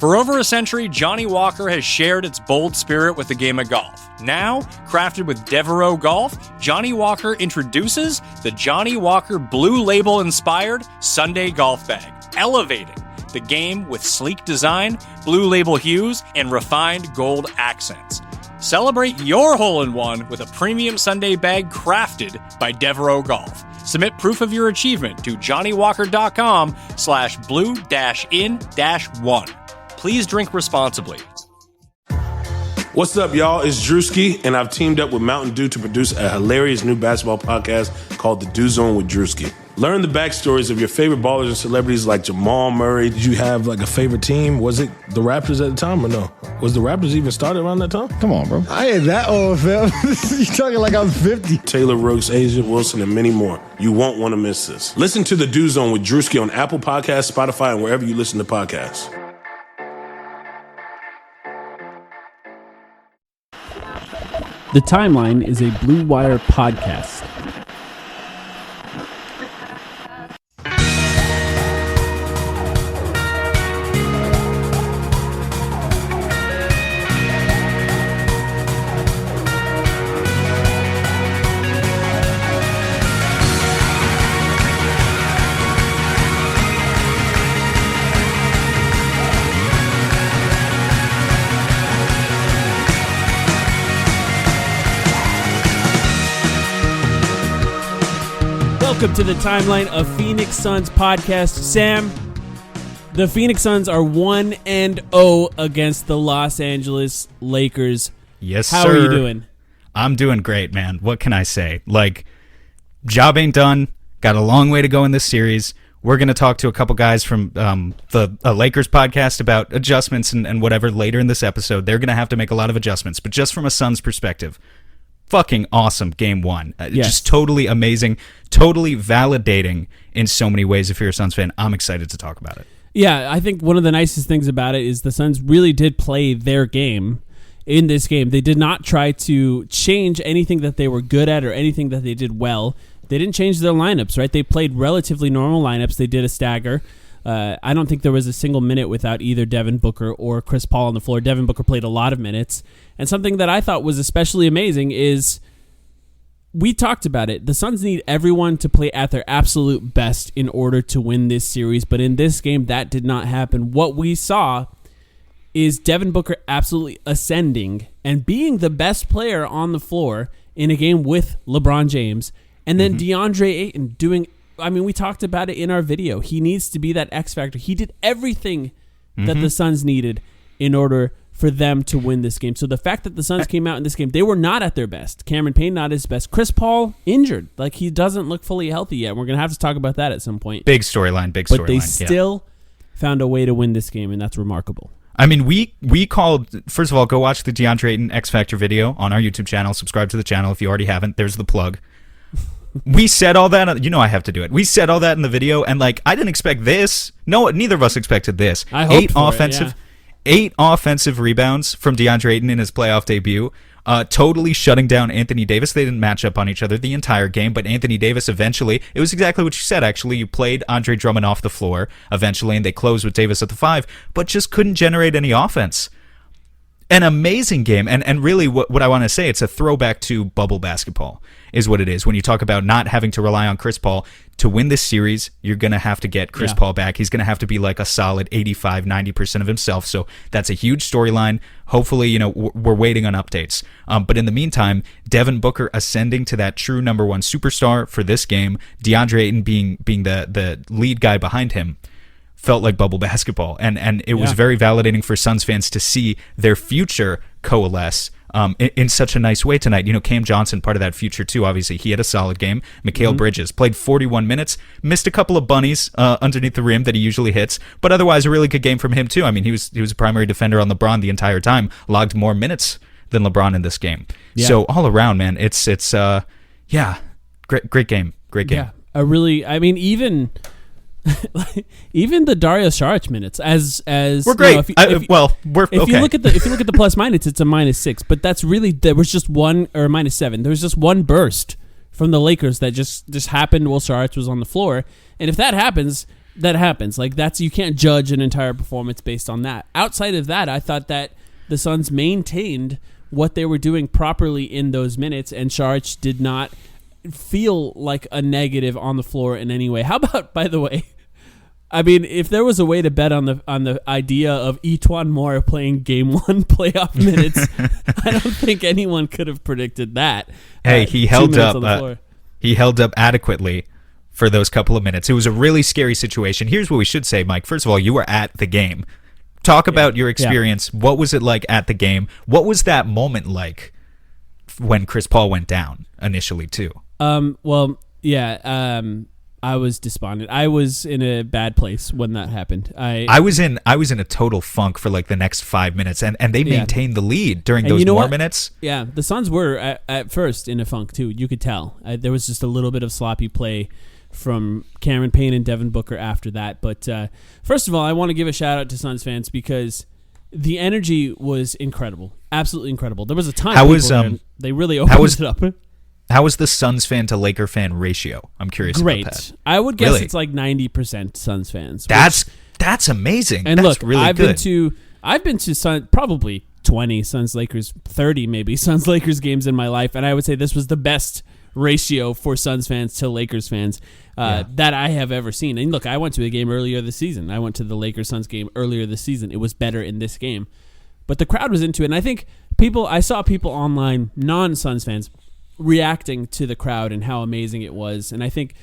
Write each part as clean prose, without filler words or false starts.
For over a century, Johnny Walker has shared its bold spirit with the game of golf. Now, crafted with Devereaux Golf, Johnny Walker introduces the Johnny Walker Blue Label-inspired Sunday Golf Bag, elevating the game with sleek design, Blue Label hues, and refined gold accents. Celebrate your hole-in-one with a premium Sunday bag crafted by Devereaux Golf. Submit proof of your achievement to johnnywalker.com/blue-in-1. Please drink responsibly. What's up, y'all? It's Drewski, and I've teamed up with Mountain Dew to produce a hilarious new basketball podcast called The Dew Zone with Drewski. Learn the backstories of your favorite ballers and celebrities like Jamal Murray. Did you have like a favorite team? Was it the Raptors at the time or no? Was the Raptors even started around that time? Come on, bro. I ain't that old, fam. You talking like I was 50. Taylor Rooks, Asia Wilson, and many more. You won't want to miss this. Listen to The Dew Zone with Drewski on Apple Podcasts, Spotify, and wherever you listen to podcasts. The Timeline is a Blue Wire podcast. Welcome to the Timeline of Phoenix Suns podcast. Sam, the Phoenix Suns are 1-0 against the Los Angeles Lakers. Yes, How sir. are you doing? I'm doing great, man. What can I say? Like, job ain't done. Got a long way to go in this series. We're going to talk to a couple guys from the Lakers podcast about adjustments and whatever later in this episode. They're going to have to make a lot of adjustments. But just from a Suns perspective, fucking awesome game one. Yes. Just totally amazing, totally validating in so many ways. If you're a Suns fan, I'm excited to talk about it. Yeah, I think one of the nicest things about it is the Suns really did play their game in this game. They did not try to change anything that they were good at or anything that they did well. They didn't change their lineups, right? They played relatively normal lineups. They did a stagger. I don't think there was a single minute without either Devin Booker or Chris Paul on the floor. Devin Booker played a lot of minutes. And something that I thought was especially amazing is we talked about it. The Suns need everyone to play at their absolute best in order to win this series. But in this game, that did not happen. What we saw is Devin Booker absolutely ascending and being the best player on the floor in a game with LeBron James. And then DeAndre Ayton doing... I mean, we talked about it in our video. He needs to be that X factor. He did everything that the Suns needed in order for them to win this game. So the fact that the Suns came out in this game, they were not at their best. Cameron Payne not his best. Chris Paul injured. Like, he doesn't look fully healthy yet. We're going to have to talk about that at some point. Big storyline. But they still found a way to win this game, and that's remarkable. I mean, we called, first of all, go watch the DeAndre Ayton X Factor video on our YouTube channel. Subscribe to the channel if you already haven't. There's the plug. We said all that. You know I have to do it. We said all that in the video, and like I didn't expect this. No, neither of us expected this. I hoped for it, 8 offensive rebounds from DeAndre Ayton in his playoff debut. Totally shutting down Anthony Davis. They didn't match up on each other the entire game, but Anthony Davis eventually, it was exactly what you said, actually. You played Andre Drummond off the floor eventually, and they closed with Davis at the 5, but just couldn't generate any offense. An amazing game, and really what I want to say, it's a throwback to bubble basketball is what it is. When you talk about not having to rely on Chris Paul to win this series, you're going to have to get Chris Paul back. He's going to have to be like a solid 85-90% of himself, so that's a huge storyline. Hopefully, we're waiting on updates. But in the meantime, Devin Booker ascending to that true number one superstar for this game, DeAndre Ayton being the lead guy behind him, felt like bubble basketball, and it was very validating for Suns fans to see their future coalesce in such a nice way tonight. Cam Johnson, part of that future too, obviously. He had a solid game. Mikal Bridges played 41 minutes, missed a couple of bunnies underneath the rim that he usually hits, but otherwise a really good game from him too. I mean, he was a primary defender on LeBron the entire time, logged more minutes than LeBron in this game. Yeah. So all around, man, it's great game. Yeah, even the Dario Saric minutes as we're great. If you look at the plus minus, it's a -6, but that's really, there was just one, or -7. There was just one burst from the Lakers that just happened while Saric was on the floor, and if that happens, That happens. Like you can't judge an entire performance based on that. Outside of that, I thought that the Suns maintained what they were doing properly in those minutes, and Saric did not feel like a negative on the floor in any way. How about, by the way, I mean, if there was a way to bet on the idea of Etuan Moore playing Game 1 playoff minutes, I don't think anyone could have predicted that. Hey, he held up. He held up adequately for those couple of minutes. It was a really scary situation. Here's what we should say, Mike. First of all, you were at the game. Talk about your experience. Yeah. What was it like at the game? What was that moment like when Chris Paul went down initially, too? I was despondent. I was in a bad place when that happened. I was in a total funk for like the next 5 minutes, and they maintained the lead during those minutes. Yeah, the Suns were at first in a funk too. You could tell. There was just a little bit of sloppy play from Cameron Payne and Devin Booker after that. But first of all, I want to give a shout out to Suns fans because the energy was incredible, absolutely incredible. There was a time they really opened it up. How was the Suns fan to Laker fan ratio? I'm curious about that. I would guess it's like 90% Suns fans. That's amazing. And that's look, really I've been to Suns probably 20 Suns Lakers, 30 maybe Suns Lakers games in my life, and I would say this was the best ratio for Suns fans to Lakers fans that I have ever seen. And look, I went to a game earlier this season. I went to the Lakers Suns game earlier this season. It was better in this game, but the crowd was into it, and I think I saw people online, non-Suns fans, reacting to the crowd and how amazing it was. And I think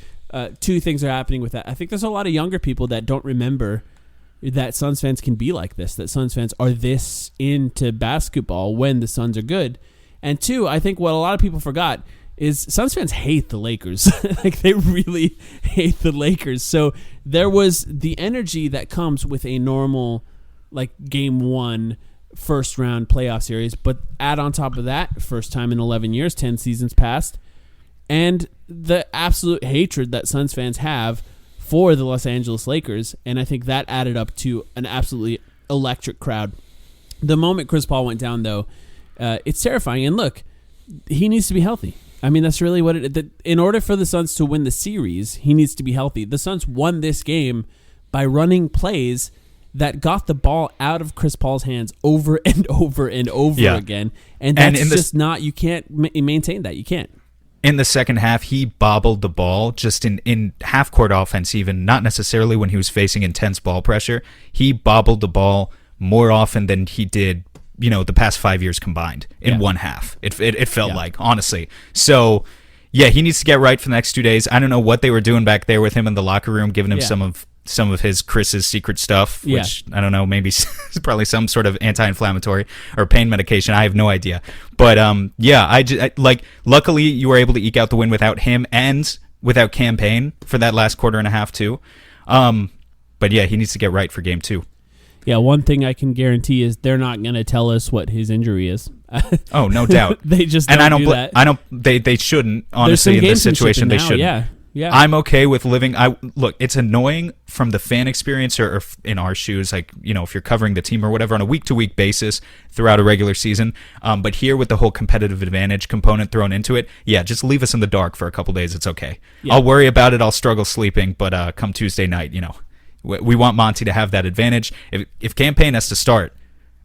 two things are happening with that. I think there's a lot of younger people that don't remember that Suns fans can be like this, that Suns fans are this into basketball when the Suns are good. And two, I think what a lot of people forgot is Suns fans hate the Lakers. Like, they really hate the Lakers. So there was the energy that comes with a normal, like, Game 1 first round playoff series, but add on top of that, first time in 11 years, 10 seasons past, and the absolute hatred that Suns fans have for the Los Angeles Lakers, and I think that added up to an absolutely electric crowd. The moment Chris Paul went down, though, it's terrifying, and look, he needs to be healthy. I mean, that's really what in order for the Suns to win the series, he needs to be healthy. The Suns won this game by running plays that got the ball out of Chris Paul's hands over and over and over again. And that's just not, you can't maintain that. You can't. In the second half, he bobbled the ball just in half-court offense even, not necessarily when he was facing intense ball pressure. He bobbled the ball more often than he did, the past 5 years combined in one half. It felt like, honestly. So, yeah, he needs to get right for the next 2 days. I don't know what they were doing back there with him in the locker room, giving him some of Chris's secret stuff, which I don't know, maybe it's probably some sort of anti-inflammatory or pain medication. I have no idea. But luckily you were able to eke out the win without him and without Cam Payne for that last quarter and a half too. But yeah, he needs to get right for game 2. Yeah, one thing I can guarantee is they're not going to tell us what his injury is. Oh, no doubt. They just don't do that. They shouldn't, honestly, in this situation. They shouldn't. Yeah. I'm okay with living. Look, it's annoying from the fan experience or in our shoes, like, if you're covering the team or whatever on a week-to-week basis throughout a regular season. But here with the whole competitive advantage component thrown into it, just leave us in the dark for a couple days. It's okay. Yeah. I'll worry about it. I'll struggle sleeping. But come Tuesday night, we want Monty to have that advantage. If Cam Payne has to start,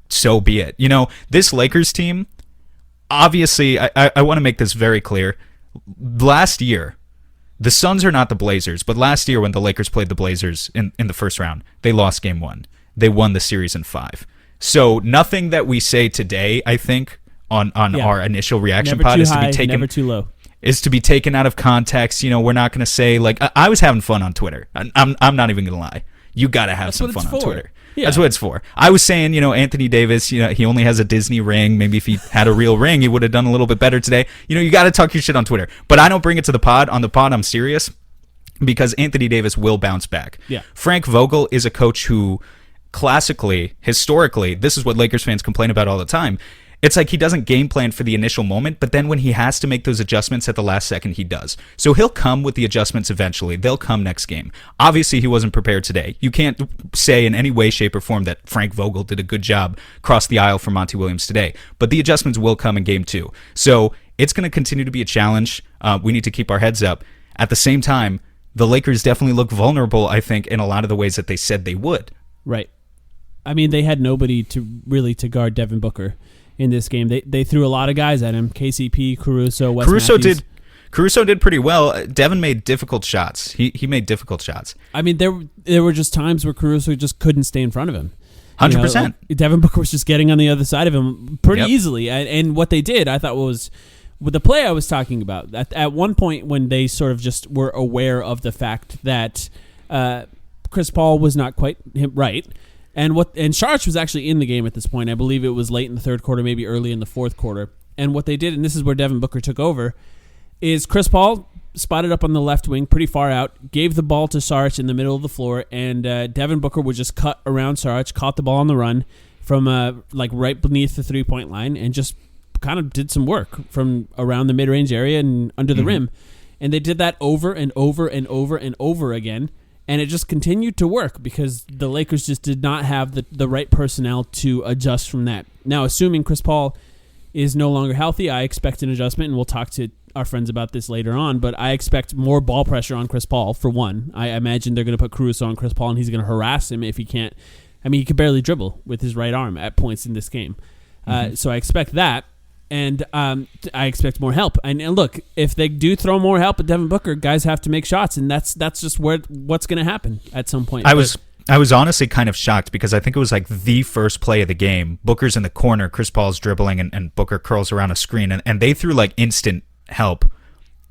so be it. This Lakers team, obviously, I want to make this very clear. Last year, the Suns are not the Blazers, but last year when the Lakers played the Blazers in the first round, they lost game 1. They won the series in 5. So nothing that we say today, I think, on our initial reaction pod is to be taken never too low. Is to be taken out of context. We're not going to say, like, I was having fun on Twitter. I'm not even going to lie. You got to have some fun on Twitter. Yeah. That's what it's for. I was saying, Anthony Davis, he only has a Disney ring. Maybe if he had a real ring, he would have done a little bit better today. You got to talk your shit on Twitter. But I don't bring it to the pod. On the pod, I'm serious because Anthony Davis will bounce back. Yeah. Frank Vogel is a coach who classically, historically, this is what Lakers fans complain about all the time. It's like he doesn't game plan for the initial moment, but then when he has to make those adjustments at the last second, he does. So he'll come with the adjustments eventually. They'll come next game. Obviously, he wasn't prepared today. You can't say in any way, shape, or form that Frank Vogel did a good job across the aisle for Monty Williams today. But the adjustments will come in game 2. So it's going to continue to be a challenge. We need to keep our heads up. At the same time, the Lakers definitely look vulnerable, I think, in a lot of the ways that they said they would. Right. I mean, they had nobody to guard Devin Booker in this game. They threw a lot of guys at him. KCP, Caruso, Wes Matthews. Caruso did pretty well. Devin made difficult shots. He made difficult shots. I mean, there were just times where Caruso just couldn't stay in front of him. 100%. Devin Booker was just getting on the other side of him pretty easily. And what they did, I thought, was with the play I was talking about. At one point when they sort of just were aware of the fact that Chris Paul was not quite right, and Saric was actually in the game at this point. I believe it was late in the third quarter, maybe early in the fourth quarter. And what they did, and this is where Devin Booker took over, is Chris Paul spotted up on the left wing pretty far out, gave the ball to Saric in the middle of the floor, and Devin Booker would just cut around Saric, caught the ball on the run from right beneath the three-point line, and just kind of did some work from around the mid-range area and under the rim. And they did that over and over and over and over again, and it just continued to work because the Lakers just did not have the right personnel to adjust from that. Now, assuming Chris Paul is no longer healthy, I expect an adjustment, and we'll talk to our friends about this later on, but I expect more ball pressure on Chris Paul, for one. I imagine they're going to put Caruso on Chris Paul, and he's going to harass him if he can't. I mean, he could barely dribble with his right arm at points in this game. So I expect that, and I expect more help. And look, if they do throw more help at Devin Booker, guys have to make shots, and that's just what's going to happen at some point. I was honestly kind of shocked because I think it was like the first play of the game. Booker's in the corner, Chris Paul's dribbling, and Booker curls around a screen, and they threw like instant help.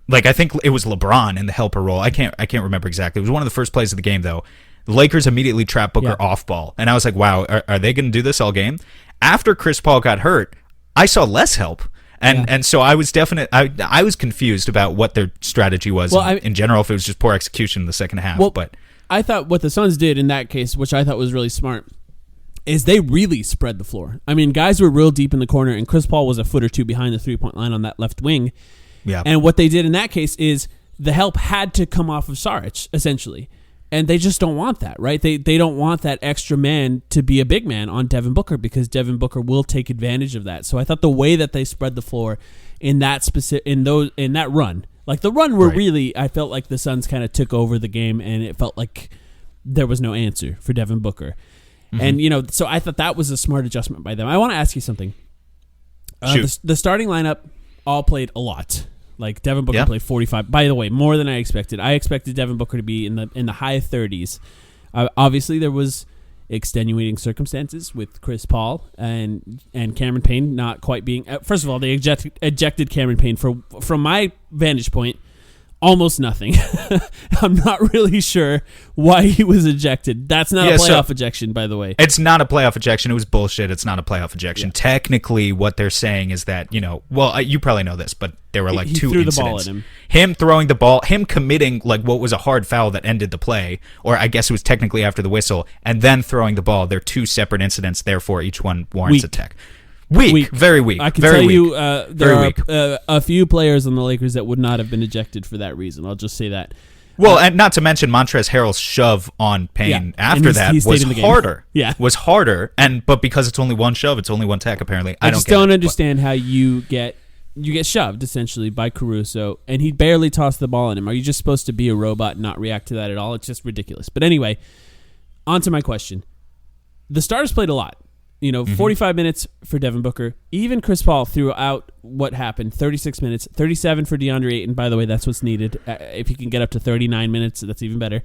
Like I think it was LeBron in the helper role. I can't remember exactly. It was one of the first plays of the game though. The Lakers immediately trapped Booker off ball, and I was like, wow, are they going to do this all game? After Chris Paul got hurt, I saw less help. And so I was I was confused about what their strategy was in general, if it was just poor execution in the second half. But I thought what the Suns did in that case, which I thought was really smart, is they really spread the floor. I mean, guys were real deep in the corner, and Chris Paul was a foot or two behind the three-point line on that left wing. Yeah. And what they did in that case is the help had to come off of Saric, essentially. And they just don't want that, right? They don't want that extra man to be a big man on Devin Booker because Devin Booker will take advantage of that. So I thought the way that they spread the floor in that that run, like the run where really I felt like the Suns kind of took over the game, and it felt like there was no answer for Devin Booker. And so I thought that was a smart adjustment by them. I want to ask you something. The starting lineup all played a lot. Like Devin Booker played 45. By the way, more than I expected. I expected Devin Booker to be in the high 30s. Obviously, there was extenuating circumstances with Chris Paul and Cameron Payne not quite being. First of all, they ejected Cameron Payne from my vantage point. Almost nothing. I'm not really sure why he was ejected. That's not a playoff ejection, by the way. It's not a playoff ejection. It was bullshit. It's not a playoff ejection. Technically, what they're saying is that, you probably know this, but there were like two incidents. The ball at him. Him throwing the ball, him committing like what was a hard foul that ended the play, or I guess it was technically after the whistle, and then throwing the ball. They're two separate incidents, therefore each one warrants a tech. Weak, very weak. I can very tell weak. You there are a few players on the Lakers that would not have been ejected for that reason. I'll just say that. Well, and not to mention Montrezl Harrell's shove on Payne after that was harder. Was harder, but because it's only one shove, it's only one tech. Apparently, I just don't understand how you get shoved essentially by Caruso, and he barely tossed the ball at him. Are you just supposed to be a robot and not react to that at all? It's just ridiculous. But anyway, on to my question. The starters played a lot. 45 minutes for Devin Booker. Even Chris Paul throughout what happened, 36 minutes, 37 for DeAndre Ayton. By the way, that's what's needed. If he can get up to 39 minutes, that's even better.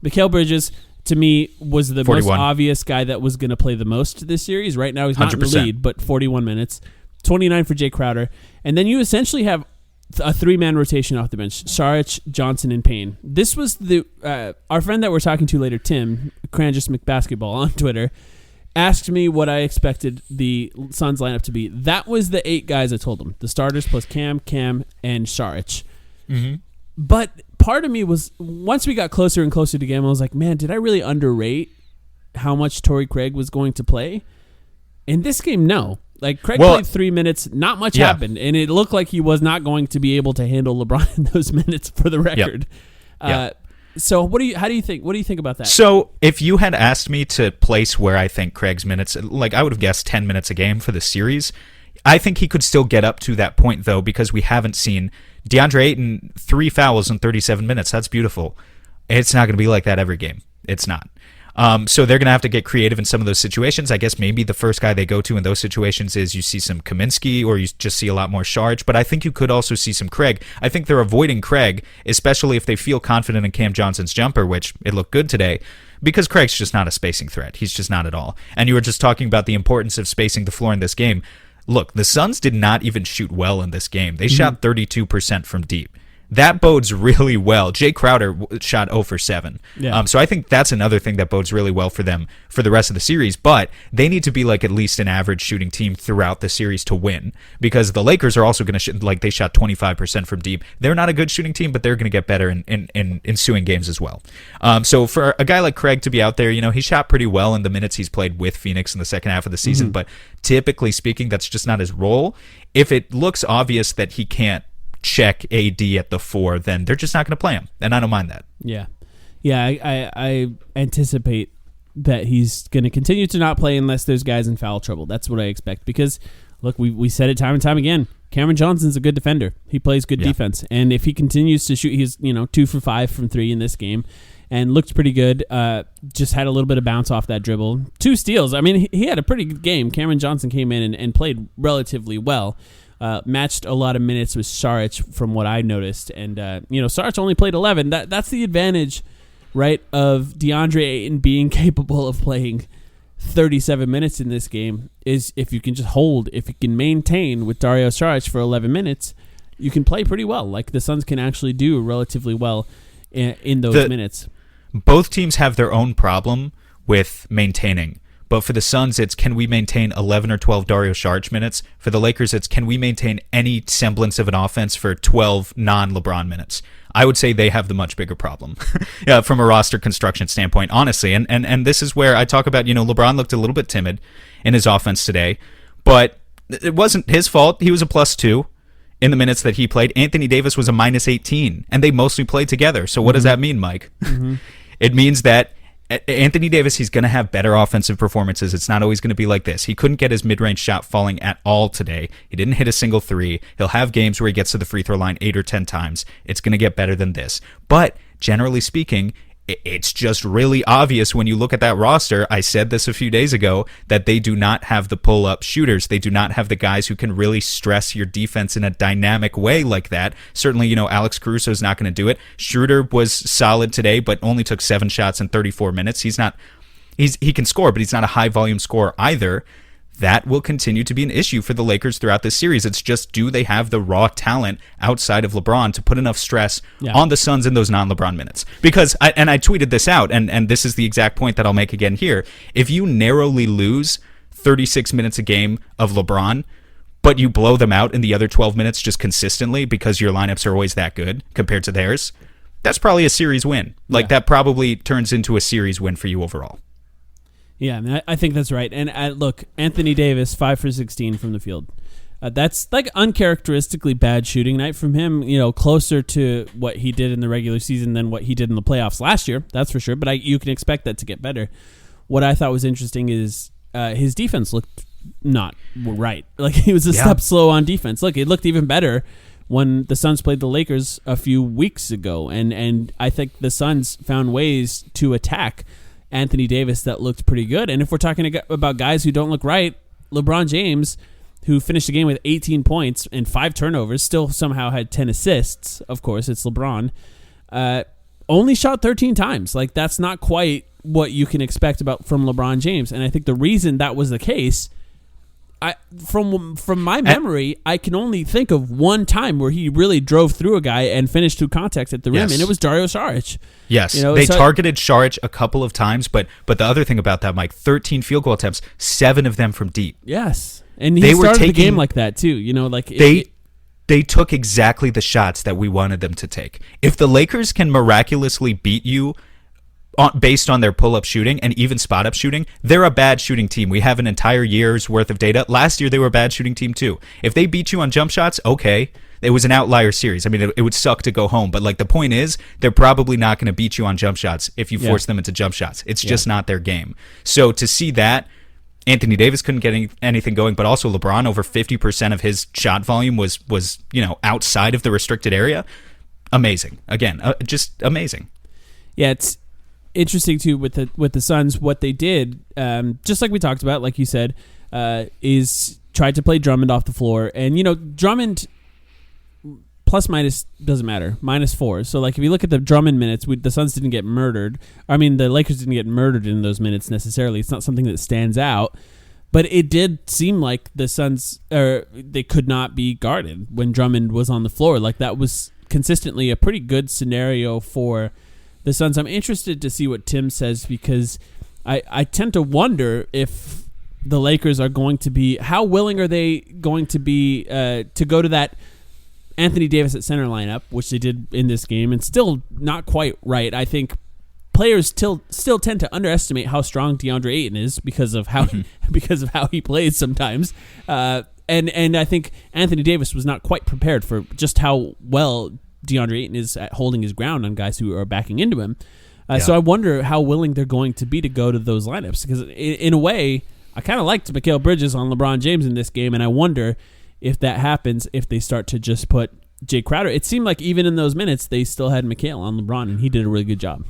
Mikal Bridges, to me, was the 41. Most obvious guy that was going to play the most this series. Right now, he's not 100%. In the lead, but 41 minutes. 29 for Jay Crowder. And then you essentially have a three-man rotation off the bench. Saric, Johnson, and Payne. This was our friend that we're talking to later, Tim, Cranjus McBasketball on Twitter, asked me what I expected the Suns lineup to be. That was the 8 guys I told him. The starters plus Cam, and Saric. But part of me was, once we got closer and closer to the game, I was like, man, did I really underrate how much Torrey Craig was going to play? In this game, no. Like, Craig played 3 minutes, not much happened, and it looked like he was not going to be able to handle LeBron in those minutes, for the record. So how do you think? What do you think about that? So if you had asked me to place where I think Craig's minutes, like I would have guessed 10 minutes a game for the series. I think he could still get up to that point though, because we haven't seen DeAndre Ayton 3 fouls in 37 minutes. That's beautiful. It's not going to be like that every game. It's not. So they're going to have to get creative in some of those situations. I guess maybe the first guy they go to in those situations is you see some Kaminsky or you just see a lot more Sharge, but I think you could also see some Craig. I think they're avoiding Craig, especially if they feel confident in Cam Johnson's jumper, which it looked good today, because Craig's just not a spacing threat. He's just not at all. And you were just talking about the importance of spacing the floor in this game. Look, the Suns did not even shoot well in this game. They shot 32% from deep. That bodes really well. Jay Crowder shot 0 for 7. Yeah. So I think that's another thing that bodes really well for them for the rest of the series. But they need to be like at least an average shooting team throughout the series to win, because the Lakers are also going to they shot 25% from deep. They're not a good shooting team, but they're going to get better in ensuing games as well. So for a guy like Craig to be out there, he shot pretty well in the minutes he's played with Phoenix in the second half of the season. But typically speaking, that's just not his role. If it looks obvious that he can't check AD at the 4, then they're just not going to play him, and I don't mind that. Yeah. I anticipate that he's going to continue to not play unless there's guys in foul trouble. That's what I expect, because look, we said it time and time again. Cameron Johnson's a good defender. He plays good defense, and if he continues to shoot, he's 2 for 5 from 3 in this game, and looked pretty good. Just had a little bit of bounce off that dribble. 2 steals. I mean, he had a pretty good game. Cameron Johnson came in and played relatively well. Matched a lot of minutes with Saric from what I noticed, and Saric only played 11. That's the advantage, right, of DeAndre Ayton being capable of playing 37 minutes in this game, is if you can if you can maintain with Dario Saric for 11 minutes, you can play pretty well. Like the Suns can actually do relatively well in those minutes. Both teams have their own problem with maintaining. But for the Suns, it's can we maintain 11 or 12 Dario Saric minutes? For the Lakers, it's can we maintain any semblance of an offense for 12 non-LeBron minutes? I would say they have the much bigger problem from a roster construction standpoint, honestly. And this is where I talk about, LeBron looked a little bit timid in his offense today, but it wasn't his fault. He was a +2 in the minutes that he played. Anthony Davis was a -18, and they mostly played together. So what does that mean, Mike? It means that Anthony Davis, he's going to have better offensive performances. It's not always going to be like this. He couldn't get his mid-range shot falling at all today. He didn't hit a single 3. He'll have games where he gets to the free throw line 8 or 10 times. It's going to get better than this. But generally speaking, it's just really obvious when you look at that roster. I said this a few days ago, that they do not have the pull-up shooters. They do not have the guys who can really stress your defense in a dynamic way like that. Certainly, Alex Caruso is not going to do it. Schroeder was solid today, but only took 7 shots in 34 minutes. He can score, but he's not a high-volume scorer either. That will continue to be an issue for the Lakers throughout this series. It's just, do they have the raw talent outside of LeBron to put enough stress on the Suns in those non-LeBron minutes? Because, I tweeted this out, and this is the exact point that I'll make again here. If you narrowly lose 36 minutes a game of LeBron, but you blow them out in the other 12 minutes just consistently because your lineups are always that good compared to theirs, that's probably a series win. That probably turns into a series win for you overall. Yeah, I think that's right. And look, Anthony Davis, 5 for 16 from the field. That's like uncharacteristically bad shooting night from him. Closer to what he did in the regular season than what he did in the playoffs last year. That's for sure. But you can expect that to get better. What I thought was interesting is his defense looked not right. Like he was a step slow on defense. Look, it looked even better when the Suns played the Lakers a few weeks ago, and I think the Suns found ways to attack Anthony Davis that looked pretty good. And if we're talking about guys who don't look right, LeBron James, who finished the game with 18 points and 5 turnovers, still somehow had 10 assists. Of course, it's LeBron. Only shot 13 times. Like, that's not quite what you can expect from LeBron James. And I think the reason that was the case, from my memory, I can only think of one time where he really drove through a guy and finished through contact at the rim, and it was Dario Saric. Yes, they targeted Saric a couple of times, but the other thing about that, Mike, 13 field goal attempts, 7 of them from deep. Yes, and he started the game like that too. They took exactly the shots that we wanted them to take. If the Lakers can miraculously beat you based on their pull-up shooting and even spot-up shooting, they're a bad shooting team. We have an entire year's worth of data. Last year, they were a bad shooting team, too. If they beat you on jump shots, okay. It was an outlier series. I mean, it would suck to go home. But, the point is, they're probably not going to beat you on jump shots if you force them into jump shots. It's just not their game. So to see that, Anthony Davis couldn't get anything going, but also LeBron, over 50% of his shot volume was outside of the restricted area. Amazing. Again, just amazing. Yeah, it's interesting too with the Suns. What they did, just like we talked about, like you said, is tried to play Drummond off the floor, and Drummond plus minus doesn't matter, -4. So like if you look at the Drummond minutes, the Suns didn't get murdered. I mean, the Lakers didn't get murdered in those minutes necessarily. It's not something that stands out, but it did seem like the Suns they could not be guarded when Drummond was on the floor. Like that was consistently a pretty good scenario for the Suns. I'm interested to see what Tim says because I tend to wonder if the Lakers are going to be, how willing are they going to be to go to that Anthony Davis at center lineup, which they did in this game, and still not quite right. I think players still tend to underestimate how strong DeAndre Ayton is because of how he plays sometimes. And I think Anthony Davis was not quite prepared for just how well DeAndre Ayton is at holding his ground on guys who are backing into him. So I wonder how willing they're going to be to go to those lineups because in a way, I kind of liked Mikal Bridges on LeBron James in this game, and I wonder if that happens if they start to just put Jay Crowder. It seemed like even in those minutes, they still had Mikal on LeBron, and he did a really good job.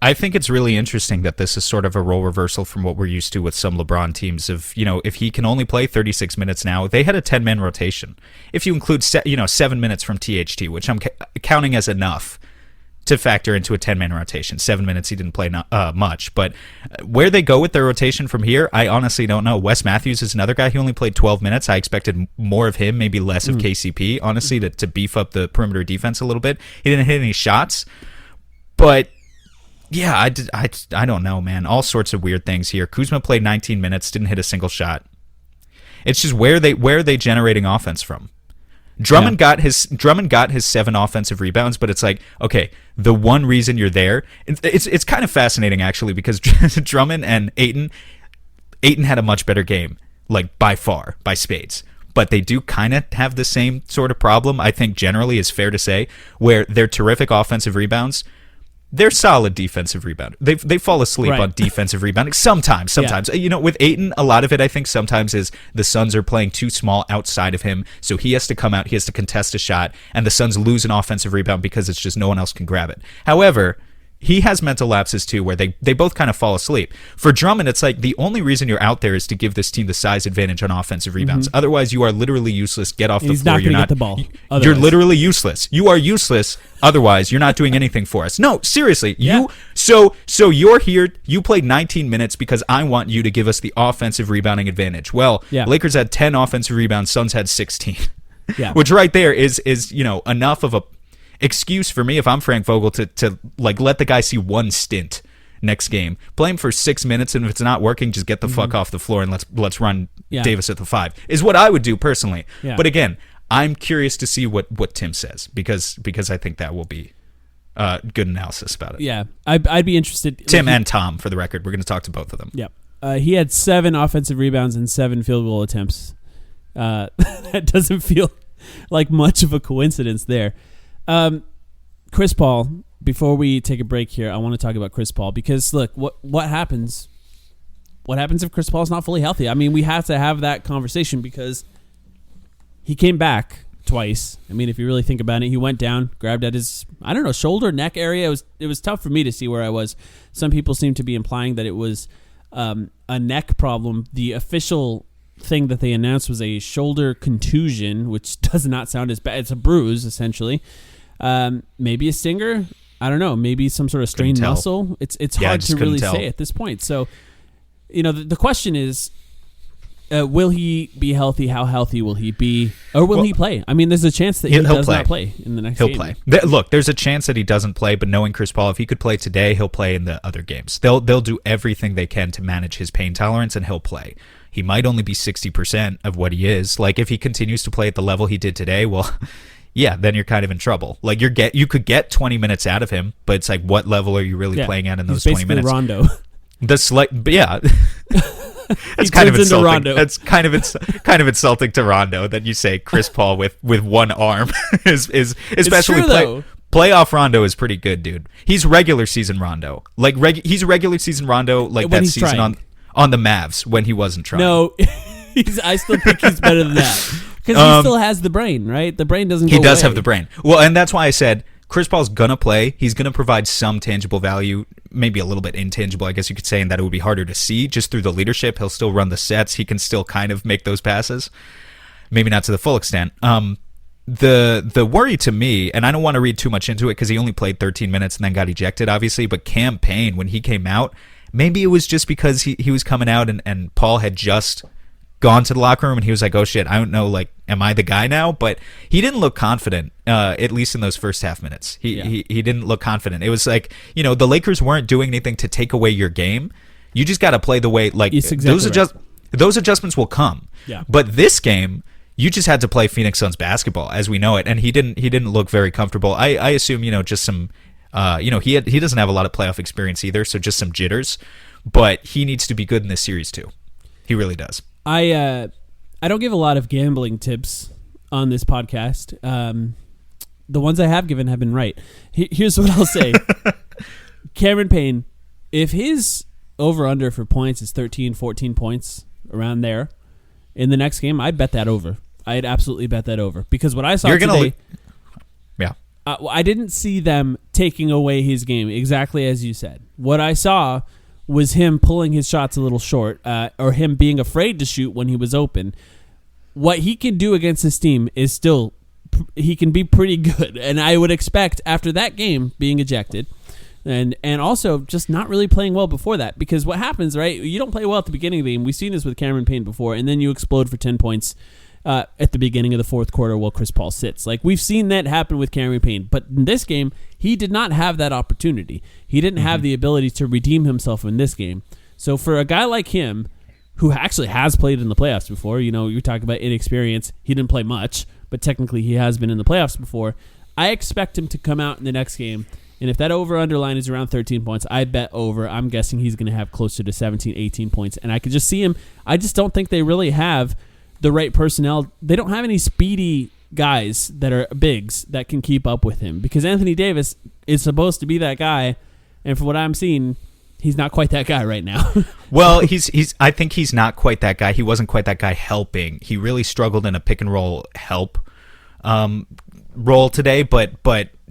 I think it's really interesting that this is sort of a role reversal from what we're used to with some LeBron teams. Of if he can only play 36 minutes now, they had a 10-man rotation. If you include 7 minutes from THT, which I'm counting as enough to factor into a 10-man rotation. 7 minutes he didn't play much, but where they go with their rotation from here, I honestly don't know. Wes Matthews is another guy. He only played 12 minutes. I expected more of him, maybe less of KCP, honestly, to beef up the perimeter defense a little bit. He didn't hit any shots, but yeah, I don't know, man. All sorts of weird things here. Kuzma played 19 minutes, didn't hit a single shot. It's just where are they generating offense from? Drummond got his 7 offensive rebounds, but it's like, okay, the one reason you're there, it's kind of fascinating actually because Drummond and Ayton had a much better game, like by far, by spades. But they do kind of have the same sort of problem, I think generally is fair to say, where they're terrific offensive rebounds. They're solid defensive rebound. They fall asleep on defensive rebounding sometimes. Yeah. With Ayton, a lot of it I think sometimes is the Suns are playing too small outside of him, so he has to come out, he has to contest a shot, and the Suns lose an offensive rebound because it's just no one else can grab it. However, he has mental lapses too where they both kind of fall asleep. For Drummond, it's like the only reason you're out there is to give this team the size advantage on offensive rebounds. Otherwise, you are literally useless. Get off the floor. You're not going to get the ball. You're literally useless. You are useless. Otherwise, you're not doing anything for us. No, seriously. So you're here. You played 19 minutes because I want you to give us the offensive rebounding advantage. Well, Lakers had 10 offensive rebounds. Suns had 16. Yeah. Which right there is enough of a excuse for me if I'm Frank Vogel to like let the guy see one stint next game. Play him for 6 minutes, and if it's not working, just get the fuck off the floor and let's run Davis at the 5. Is what I would do personally. Yeah. But again, I'm curious to see what Tim says because I think that will be good analysis about it. Yeah, I'd be interested. Tim and Tom, for the record, we're going to talk to both of them. Yeah, he had 7 offensive rebounds and 7 field goal attempts. That doesn't feel like much of a coincidence there. Chris Paul, before we take a break here, I want to talk about Chris Paul because look, what happens if Chris Paul's not fully healthy? I mean, we have to have that conversation because he came back twice. I mean, if you really think about it, he went down, grabbed at his, shoulder, neck area. It was tough for me to see where I was. Some people seem to be implying that it was a neck problem. The official thing that they announced was a shoulder contusion, which does not sound as bad. It's a bruise, essentially. Maybe a stinger. I don't know. Maybe some sort of strained muscle. It's hard to really say at this point. So, the question is, will he be healthy? How healthy will he be? Or will he play? I mean, there's a chance that he does not play in the next game. He'll play. Look, there's a chance that he doesn't play, but knowing Chris Paul, if he could play today, he'll play in the other games. They'll do everything they can to manage his pain tolerance, and he'll play. He might only be 60% of what he is. Like, if he continues to play at the level he did today, well, yeah, then you're kind of in trouble. Like, you could get 20 minutes out of him, but it's like, what level are you really playing at in those 20 minutes? Rondo. That's kind of insulting. Rondo. That's kind of insulting to Rondo that you say Chris Paul with one arm is especially playoff Rondo is pretty good, dude. He's regular season Rondo. Like he's regular season Rondo like when that season trying. on the Mavs when he wasn't trying. No, I still think he's better than that because he still has the brain, right? The brain doesn't. He does have the brain. Well, and that's why I said Chris Paul's gonna play. He's gonna provide some tangible value, maybe a little bit intangible, I guess you could say, in that it would be harder to see just through the leadership. He'll still run the sets. He can still kind of make those passes, maybe not to the full extent. The worry to me, and I don't want to read too much into it because he only played 13 minutes and then got ejected, obviously, but Cam Payne, when he came out, maybe it was just because he was coming out and Paul had just gone to the locker room and he was like, oh shit, I don't know, like, am I the guy now? But he didn't look confident, at least in those first half minutes. He didn't look confident. It was like, the Lakers weren't doing anything to take away your game. You just got to play the way, like, those adjustments will come. Yeah. But this game, you just had to play Phoenix Suns basketball as we know it, and he didn't look very comfortable. I assume, just some, he doesn't have a lot of playoff experience either, so just some jitters. But he needs to be good in this series too. He really does. I don't give a lot of gambling tips on this podcast. The ones I have given have been right. Here's what I'll say. Cameron Payne, if his over-under for points is 13, 14 points, around there, in the next game, I'd bet that over. I'd absolutely bet that over. Because what I saw today... Yeah. I didn't see them taking away his game, exactly as you said. What I saw was him pulling his shots a little short, or him being afraid to shoot when he was open. What he can do against this team is still... He can be pretty good. And I would expect, after that game, being ejected... And also just not really playing well before that, because what happens, right? You don't play well at the beginning of the game. We've seen this with Cameron Payne before, and then you explode for 10 points at the beginning of the fourth quarter while Chris Paul sits. Like, we've seen that happen with Cameron Payne, but in this game, he did not have that opportunity. He didn't have the ability to redeem himself in this game. So for a guy like him, who actually has played in the playoffs before, you're talking about inexperience. He didn't play much, but technically he has been in the playoffs before. I expect him to come out in the next game. And if that over-under line is around 13 points, I bet over. I'm guessing he's going to have closer to 17, 18 points. And I could just see him. I just don't think they really have the right personnel. They don't have any speedy guys that are bigs that can keep up with him. Because Anthony Davis is supposed to be that guy. And from what I'm seeing, he's not quite that guy right now. Well, I think he's not quite that guy. He wasn't quite that guy helping. He really struggled in a pick-and-roll help role today, but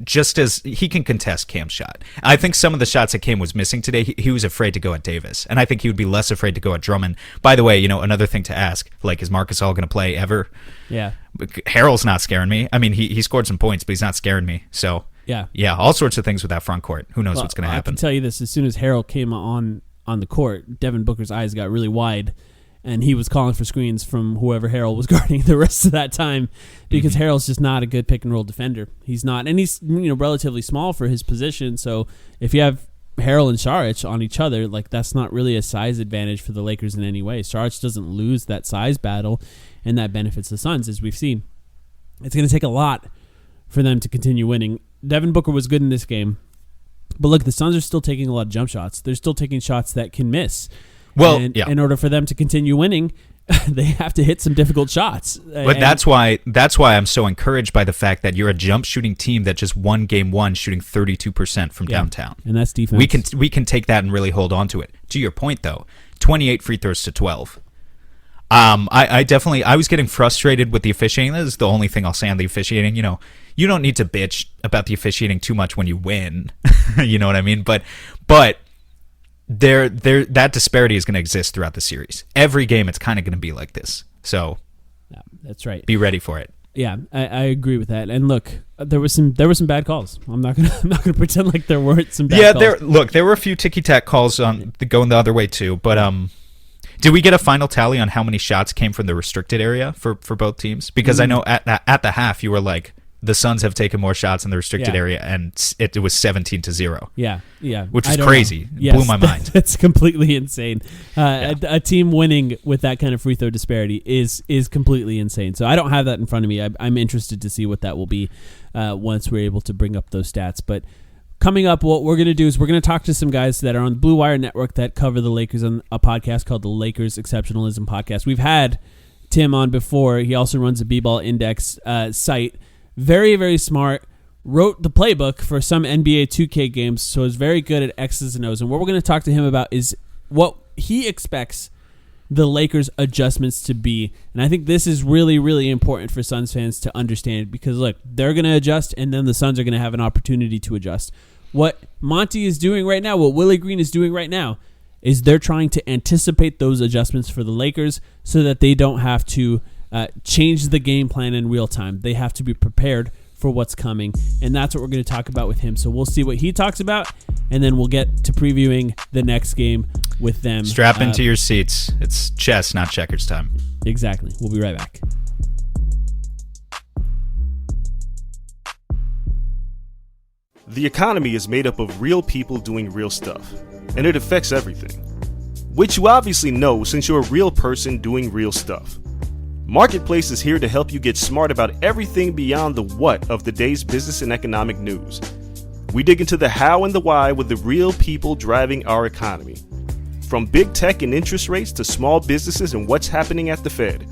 just as he can contest Cam's shot. I think some of the shots that Cam was missing today, he was afraid to go at Davis, and I think he would be less afraid to go at Drummond. By the way, another thing to ask, like, is Marcus All going to play ever? Yeah. Harrell's not scaring me. I mean, he scored some points, but he's not scaring me. So, yeah, all sorts of things with that front court. Who knows what's going to happen? I can tell you this, as soon as Harrell came on the court, Devin Booker's eyes got really wide, and he was calling for screens from whoever Harrell was guarding the rest of that time, because Harrell's just not a good pick-and-roll defender. He's not. And he's relatively small for his position, so if you have Harrell and Saric on each other, like, that's not really a size advantage for the Lakers in any way. Saric doesn't lose that size battle, and that benefits the Suns, as we've seen. It's going to take a lot for them to continue winning. Devin Booker was good in this game, but look, the Suns are still taking a lot of jump shots. They're still taking shots that can miss. Well, in order for them to continue winning, they have to hit some difficult shots. But that's why I'm so encouraged by the fact that you're a jump shooting team that just won game one shooting 32% from downtown. And that's defense. We can take that and really hold on to it. To your point, though, 28 free throws to 12. I was getting frustrated with the officiating. This is the only thing I'll say on the officiating. You don't need to bitch about the officiating too much when you win. You know what I mean? But that disparity is going to exist throughout the series. Every game, it's kind of going to be like this. So, yeah, that's right. Be ready for it. Yeah, I agree with that. And look, there were some bad calls. I'm not gonna pretend like there weren't some bad calls. There were a few ticky-tack calls going the other way too. But did we get a final tally on how many shots came from the restricted area for both teams? Because I know at the half you were like, the Suns have taken more shots in the restricted area, and it was 17-0. Yeah. Which is crazy. Yes, blew my mind. That's completely insane. A team winning with that kind of free throw disparity is completely insane. So I don't have that in front of me. I'm interested to see what that will be once we're able to bring up those stats. But coming up, what we're going to do is we're going to talk to some guys that are on the Blue Wire Network that cover the Lakers on a podcast called the Lakers Exceptionalism Podcast. We've had Tim on before. He also runs the B-Ball Index site. Very, very smart. Wrote the playbook for some NBA 2K games, so is very good at X's and O's. And what we're going to talk to him about is what he expects the Lakers' adjustments to be. And I think this is really, really important for Suns fans to understand because, look, they're going to adjust and then the Suns are going to have an opportunity to adjust. What Monty is doing right now, what Willie Green is doing right now, is they're trying to anticipate those adjustments for the Lakers so that they don't have to change the game plan in real time. They have to be prepared for what's coming, and that's what we're going to talk about with him. So we'll see what he talks about, and then we'll get to previewing the next game with them. Strap into your seats. It's chess, not checkers time. Exactly. We'll be right back. The economy is made up of real people doing real stuff, and it affects everything. Which you obviously know since you're a real person doing real stuff. Marketplace is here to help you get smart about everything beyond the what of the day's business and economic news. We dig into the how and the why with the real people driving our economy. From big tech and interest rates to small businesses and what's happening at the Fed.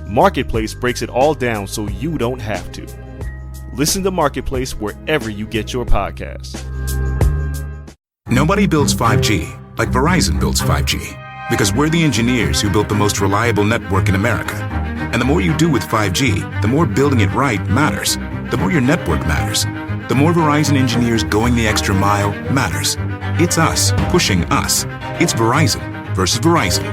Marketplace breaks it all down so you don't have to. Listen to Marketplace wherever you get your podcasts. Nobody builds 5G like Verizon builds 5G because we're the engineers who built the most reliable network in America. And the more you do with 5G, the more building it right matters. The more your network matters. The more Verizon engineers going the extra mile matters. It's us pushing us. It's Verizon versus Verizon.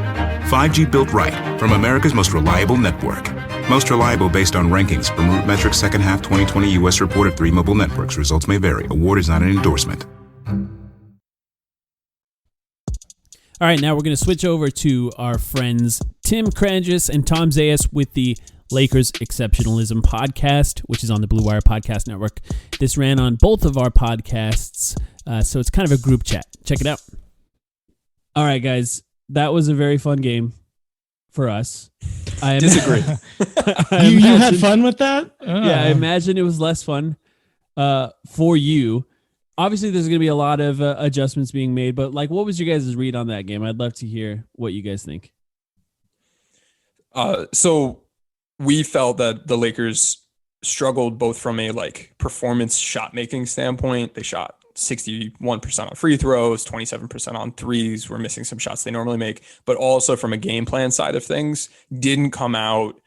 5G built right from America's most reliable network. Most reliable based on rankings from RootMetrics second half 2020 U.S. report of 3 mobile networks. Results may vary. Award is not an endorsement. All right, now we're going to switch over to our friends Tim Krangis and Tom Zayas with the Lakers Exceptionalism podcast, which is on the Blue Wire Podcast Network. This ran on both of our podcasts, so it's kind of a group chat. Check it out. All right, guys, that was a very fun game for us. I disagree. You had fun with that? Yeah, I imagine it was less fun for you. Obviously, there's going to be a lot of adjustments being made, but like, what was your guys' read on that game? I'd love to hear what you guys think. So we felt that the Lakers struggled both from a like performance shot making standpoint. They shot 61% on free throws, 27% on threes. We're missing some shots they normally make, but also from a game plan side of things, didn't come out,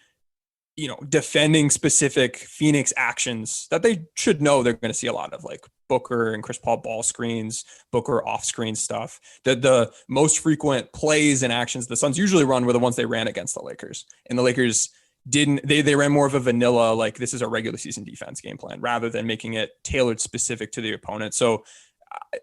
defending specific Phoenix actions that they should know they're going to see a lot of, like Booker and Chris Paul ball screens, Booker off screen stuff. The most frequent plays and actions the Suns usually run were the ones they ran against the Lakers, and the Lakers didn't. They ran more of a vanilla, like this is a regular season defense game plan, rather than making it tailored specific to the opponent. So,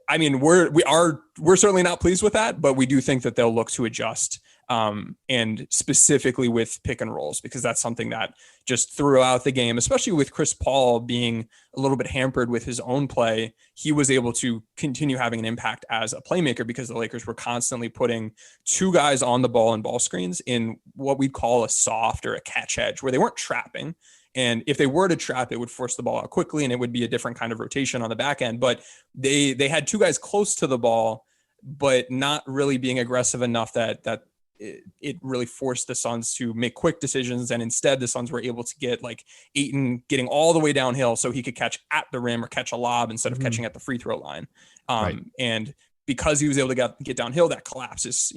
I mean, we're certainly not pleased with that, but we do think that they'll look to adjust. And specifically with pick and rolls, because that's something that just throughout the game, especially with Chris Paul being a little bit hampered with his own play, he was able to continue having an impact as a playmaker because the Lakers were constantly putting two guys on the ball and ball screens in what we'd call a soft or a catch edge, where they weren't trapping. And if they were to trap, it would force the ball out quickly and it would be a different kind of rotation on the back end. But they had two guys close to the ball, but not really being aggressive enough that it really forced the Suns to make quick decisions. And instead the Suns were able to get like Ayton getting all the way downhill so he could catch at the rim or catch a lob instead of catching at the free throw line. Right. And because he was able to get downhill, that collapses,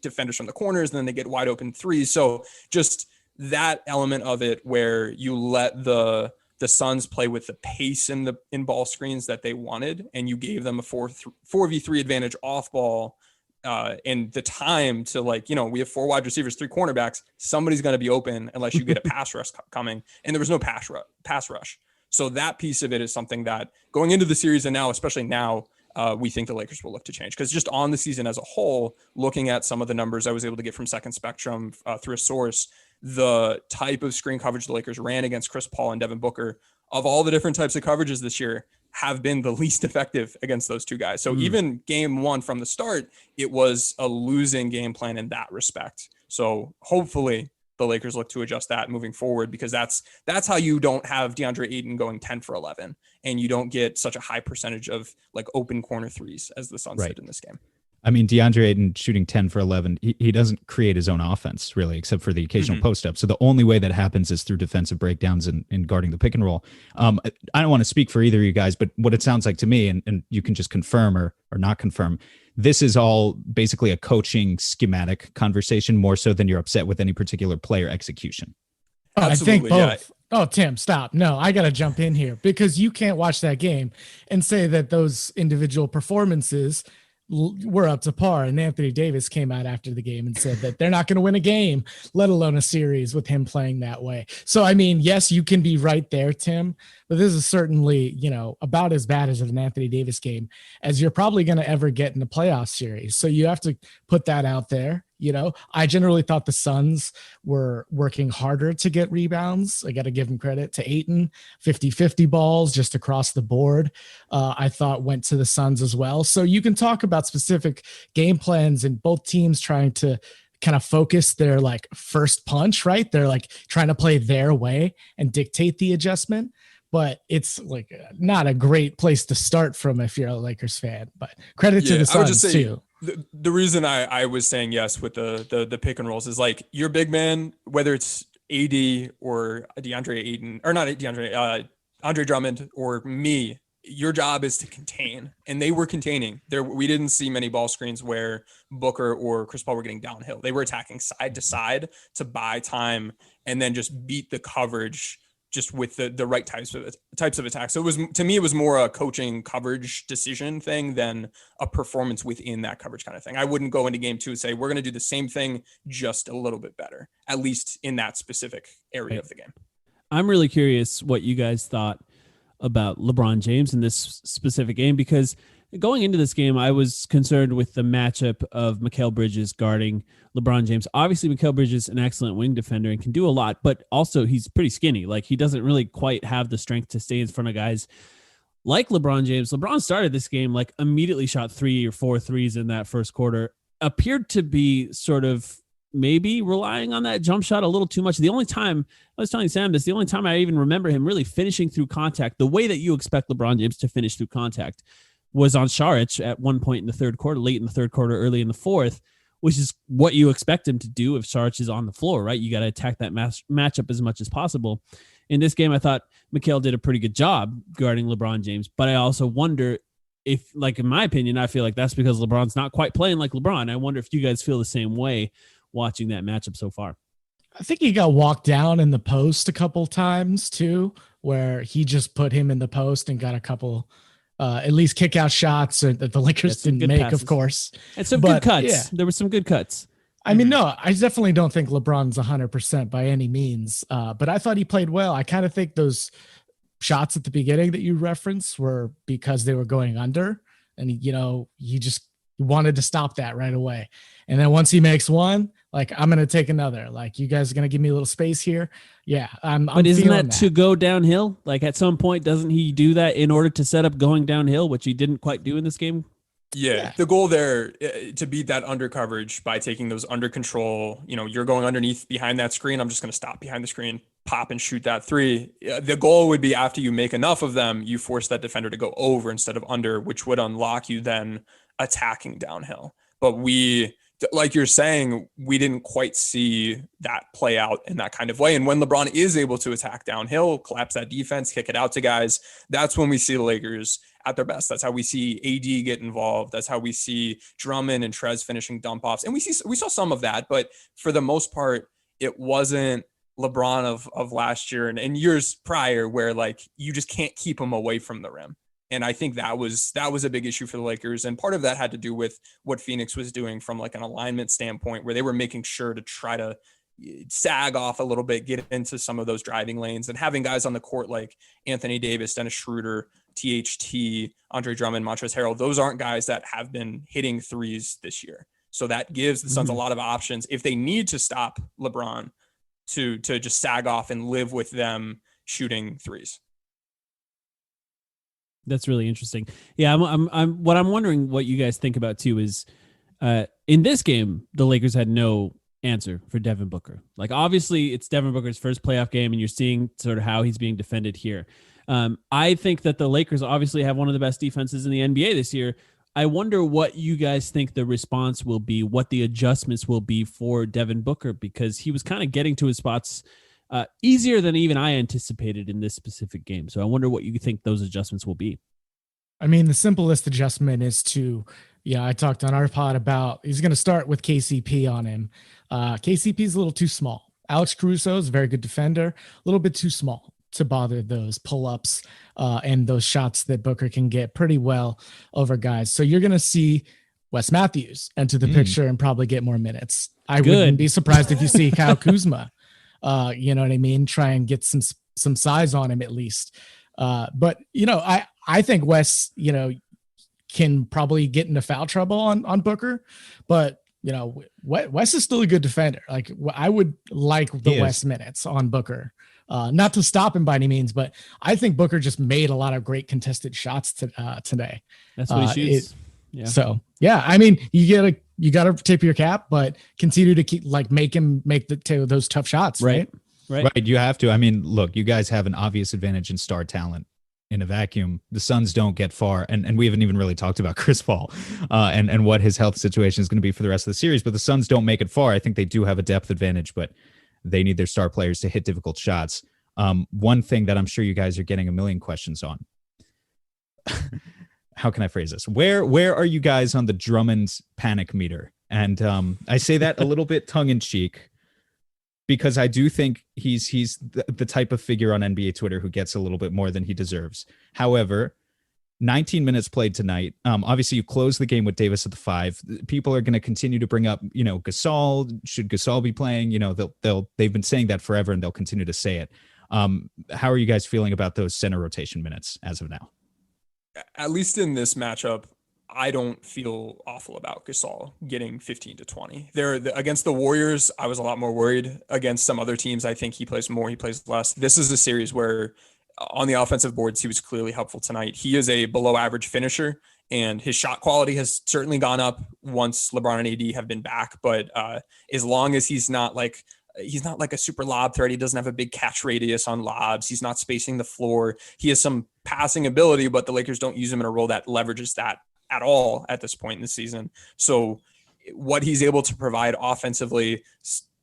defenders from the corners, and then they get wide open threes. So just that element of it where you let the Suns play with the pace in ball screens that they wanted, and you gave them a 4v3 advantage off ball. And the time to we have 4 wide receivers, 3 cornerbacks. Somebody's going to be open unless you get a pass rush coming. And there was no pass rush. So that piece of it is something that going into the series and now, especially now, we think the Lakers will look to change. Because just on the season as a whole, looking at some of the numbers I was able to get from Second Spectrum through a source, the type of screen coverage the Lakers ran against Chris Paul and Devin Booker, of all the different types of coverages this year, have been the least effective against those two guys. So even game one from the start, it was a losing game plan in that respect. So hopefully the Lakers look to adjust that moving forward, because that's how you don't have DeAndre Ayton going 10 for 11 and you don't get such a high percentage of like open corner threes as the Suns did in this game. I mean, DeAndre Ayton shooting 10 for 11, he doesn't create his own offense, really, except for the occasional post-up. So the only way that happens is through defensive breakdowns and guarding the pick and roll. I don't want to speak for either of you guys, but what it sounds like to me, and you can just confirm or not confirm, this is all basically a coaching schematic conversation more so than you're upset with any particular player execution. I think both. Oh, Tim, stop. No, I got to jump in here because you can't watch that game and say that those individual performances were up to par. And Anthony Davis came out after the game and said that they're not going to win a game, let alone a series with him playing that way. So, I mean, yes, you can be right there, Tim, but this is certainly, you know, about as bad as an Anthony Davis game as you're probably going to ever get in a playoff series. So you have to put that out there. You know, I generally thought the Suns were working harder to get rebounds. I got to give them credit to Ayton, 50-50 balls just across the board. I thought went to the Suns as well. So you can talk about specific game plans and both teams trying to kind of focus their like first punch, right? They're like trying to play their way and dictate the adjustment. But it's like not a great place to start from if you're a Lakers fan. But credit to the Suns too. The reason I was saying yes with the pick and rolls is like your big man, whether it's AD or DeAndre Ayton, or not DeAndre, Andre Drummond or me, your job is to contain. And they were containing. We didn't see many ball screens where Booker or Chris Paul were getting downhill. They were attacking side to side to buy time and then just beat the coverage just with the right types of attacks. So to me, it was more a coaching coverage decision thing than a performance within that coverage kind of thing. I wouldn't go into game two and say, we're going to do the same thing, just a little bit better, at least in that specific area of the game. I'm really curious what you guys thought about LeBron James in this specific game, because going into this game, I was concerned with the matchup of Mikal Bridges guarding LeBron James. Obviously, Mikal Bridges is an excellent wing defender and can do a lot, but also he's pretty skinny. Like, he doesn't really quite have the strength to stay in front of guys like LeBron James. LeBron started this game, like, immediately shot 3 or 4 threes in that first quarter. Appeared to be sort of maybe relying on that jump shot a little too much. The only time, I was telling Sam this, the only time I even remember him really finishing through contact, the way that you expect LeBron James to finish through contact, was on Saric at one point in the third quarter, late in the third quarter, early in the fourth, which is what you expect him to do if Saric is on the floor, right? You got to attack that matchup as much as possible. In this game, I thought Mikal did a pretty good job guarding LeBron James, but I also wonder if, like, in my opinion, I feel like that's because LeBron's not quite playing like LeBron. I wonder if you guys feel the same way watching that matchup so far. I think he got walked down in the post a couple times too, where he just put him in the post and got a couple at least kick out shots that the Lakers didn't make, passes, of course. And some good cuts. Yeah. There were some good cuts. I mean, no, I definitely don't think LeBron's 100% by any means, but I thought he played well. I kind of think those shots at the beginning that you referenced were because they were going under, and, you know, he just wanted to stop that right away. And then once he makes one, like, I'm going to take another. Like, you guys are going to give me a little space here. Yeah. But isn't that to go downhill? Like, at some point, doesn't he do that in order to set up going downhill, which he didn't quite do in this game? Yeah. The goal there to beat that under coverage by taking those under control, you know, you're going underneath behind that screen. I'm just going to stop behind the screen, pop and shoot that three. The goal would be, after you make enough of them, you force that defender to go over instead of under, which would unlock you then attacking downhill. But like you're saying, we didn't quite see that play out in that kind of way. And when LeBron is able to attack downhill, collapse that defense, kick it out to guys, that's when we see the Lakers at their best. That's how we see AD get involved. That's how we see Drummond and Trez finishing dump offs. And we saw some of that, but for the most part, it wasn't LeBron of last year and years prior, where, like, you just can't keep him away from the rim. And I think that was a big issue for the Lakers. And part of that had to do with what Phoenix was doing from, like, an alignment standpoint, where they were making sure to try to sag off a little bit, get into some of those driving lanes, and having guys on the court like Anthony Davis, Dennis Schroeder, THT, Andre Drummond, Montrezl Harrell. Those aren't guys that have been hitting threes this year. So that gives the Suns a lot of options if they need to stop LeBron to just sag off and live with them shooting threes. That's really interesting. Yeah, I'm what I'm wondering what you guys think about too is in this game, the Lakers had no answer for Devin Booker. Like, obviously it's Devin Booker's first playoff game, and you're seeing sort of how he's being defended here. I think that the Lakers obviously have one of the best defenses in the NBA this year. I wonder what you guys think the response will be, what the adjustments will be for Devin Booker, because he was kind of getting to his spots easier than even I anticipated in this specific game. So I wonder what you think those adjustments will be. I mean, the simplest adjustment is I talked on our pod about he's going to start with KCP on him. KCP is a little too small. Alex Caruso is a very good defender, a little bit too small to bother those pull-ups and those shots that Booker can get pretty well over guys. So you're going to see Wes Matthews enter the picture and probably get more minutes. I wouldn't be surprised if you see Kyle Kuzma, you know what I mean? Try and get some size on him at least. But, I think Wes, can probably get into foul trouble on Booker, but Wes is still a good defender. Like I would like the Wes minutes on Booker, not to stop him by any means, but I think Booker just made a lot of great contested shots today. That's what he shoots. So I mean, you gotta tip your cap, but continue to keep make him make those tough shots. Right. You have to. I mean, look, you guys have an obvious advantage in star talent. In a vacuum, the Suns don't get far, and we haven't even really talked about Chris Paul and what his health situation is going to be for the rest of the series, but the Suns don't make it far. I think they do have a depth advantage, but they need their star players to hit difficult shots. One thing that I'm sure you guys are getting a million questions on. How can I phrase this? Where are you guys on the Drummond panic meter? And I say that a little bit tongue-in-cheek, because I do think he's the type of figure on NBA Twitter who gets a little bit more than he deserves. However, 19 minutes played tonight. Obviously, you close the game with Davis at the 5. People are going to continue to bring up, Gasol. Should Gasol be playing? They've been saying that forever, and they'll continue to say it. How are you guys feeling about those center rotation minutes as of now? At least in this matchup, I don't feel awful about Gasol getting 15 to 20. Against the Warriors, I was a lot more worried. Against some other teams, I think he plays more, he plays less. This is a series where on the offensive boards, he was clearly helpful tonight. He is a below average finisher, and his shot quality has certainly gone up once LeBron and AD have been back. But as long as he's not like a super lob threat, he doesn't have a big catch radius on lobs, he's not spacing the floor. He has some passing ability, but the Lakers don't use him in a role that leverages that at all at this point in the season. So what he's able to provide offensively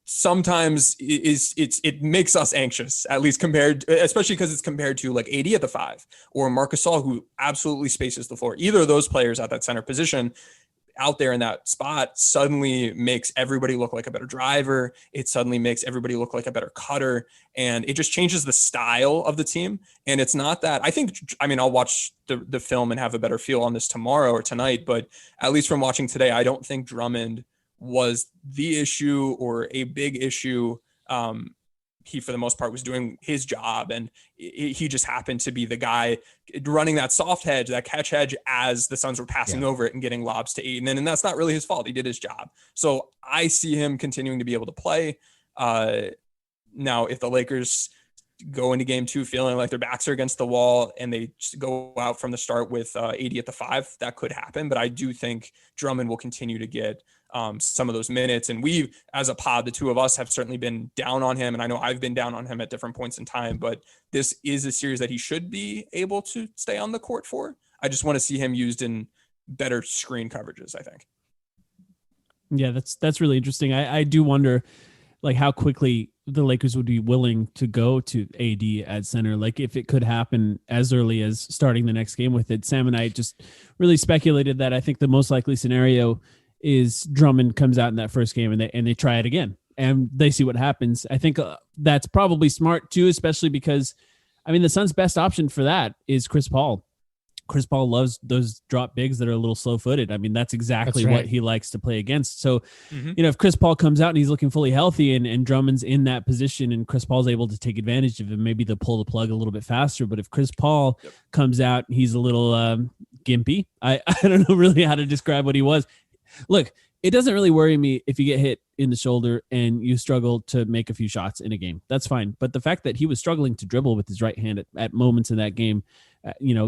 sometimes it makes us anxious, at least especially because it's compared to like AD at the 5 or Marc Gasol, who absolutely spaces the floor. Either of those players at that center position out there in that spot suddenly makes everybody look like a better driver. It suddenly makes everybody look like a better cutter. And it just changes the style of the team. And it's not that I'll watch the film and have a better feel on this tomorrow or tonight, but at least from watching today, I don't think Drummond was the issue or a big issue. He, for the most part, was doing his job, and he just happened to be the guy running that soft hedge, that catch hedge, as the Suns were passing over it and getting lobs to Ayton. And that's not really his fault. He did his job. So I see him continuing to be able to play. Now, if the Lakers go into game 2 feeling like their backs are against the wall and they just go out from the start with AD at the 5, that could happen. But I do think Drummond will continue to get some of those minutes. And we, as a pod, the two of us have certainly been down on him. And I know I've been down on him at different points in time, but this is a series that he should be able to stay on the court for. I just want to see him used in better screen coverages, I think. Yeah, that's really interesting. I do wonder like how quickly the Lakers would be willing to go to AD at center. Like if it could happen as early as starting the next game with it. Sam and I just really speculated that I think the most likely scenario is Drummond comes out in that first game and they try it again and they see what happens. I think that's probably smart too, especially because the Suns' best option for that is Chris Paul. Chris Paul loves those drop bigs that are a little slow-footed. That's exactly what he likes to play against. So, if Chris Paul comes out and he's looking fully healthy and Drummond's in that position and Chris Paul's able to take advantage of him, maybe they'll pull the plug a little bit faster. But if Chris Paul comes out, he's a little gimpy. I don't know really how to describe what he was. Look, it doesn't really worry me if you get hit in the shoulder and you struggle to make a few shots in a game. That's fine. But the fact that he was struggling to dribble with his right hand at moments in that game,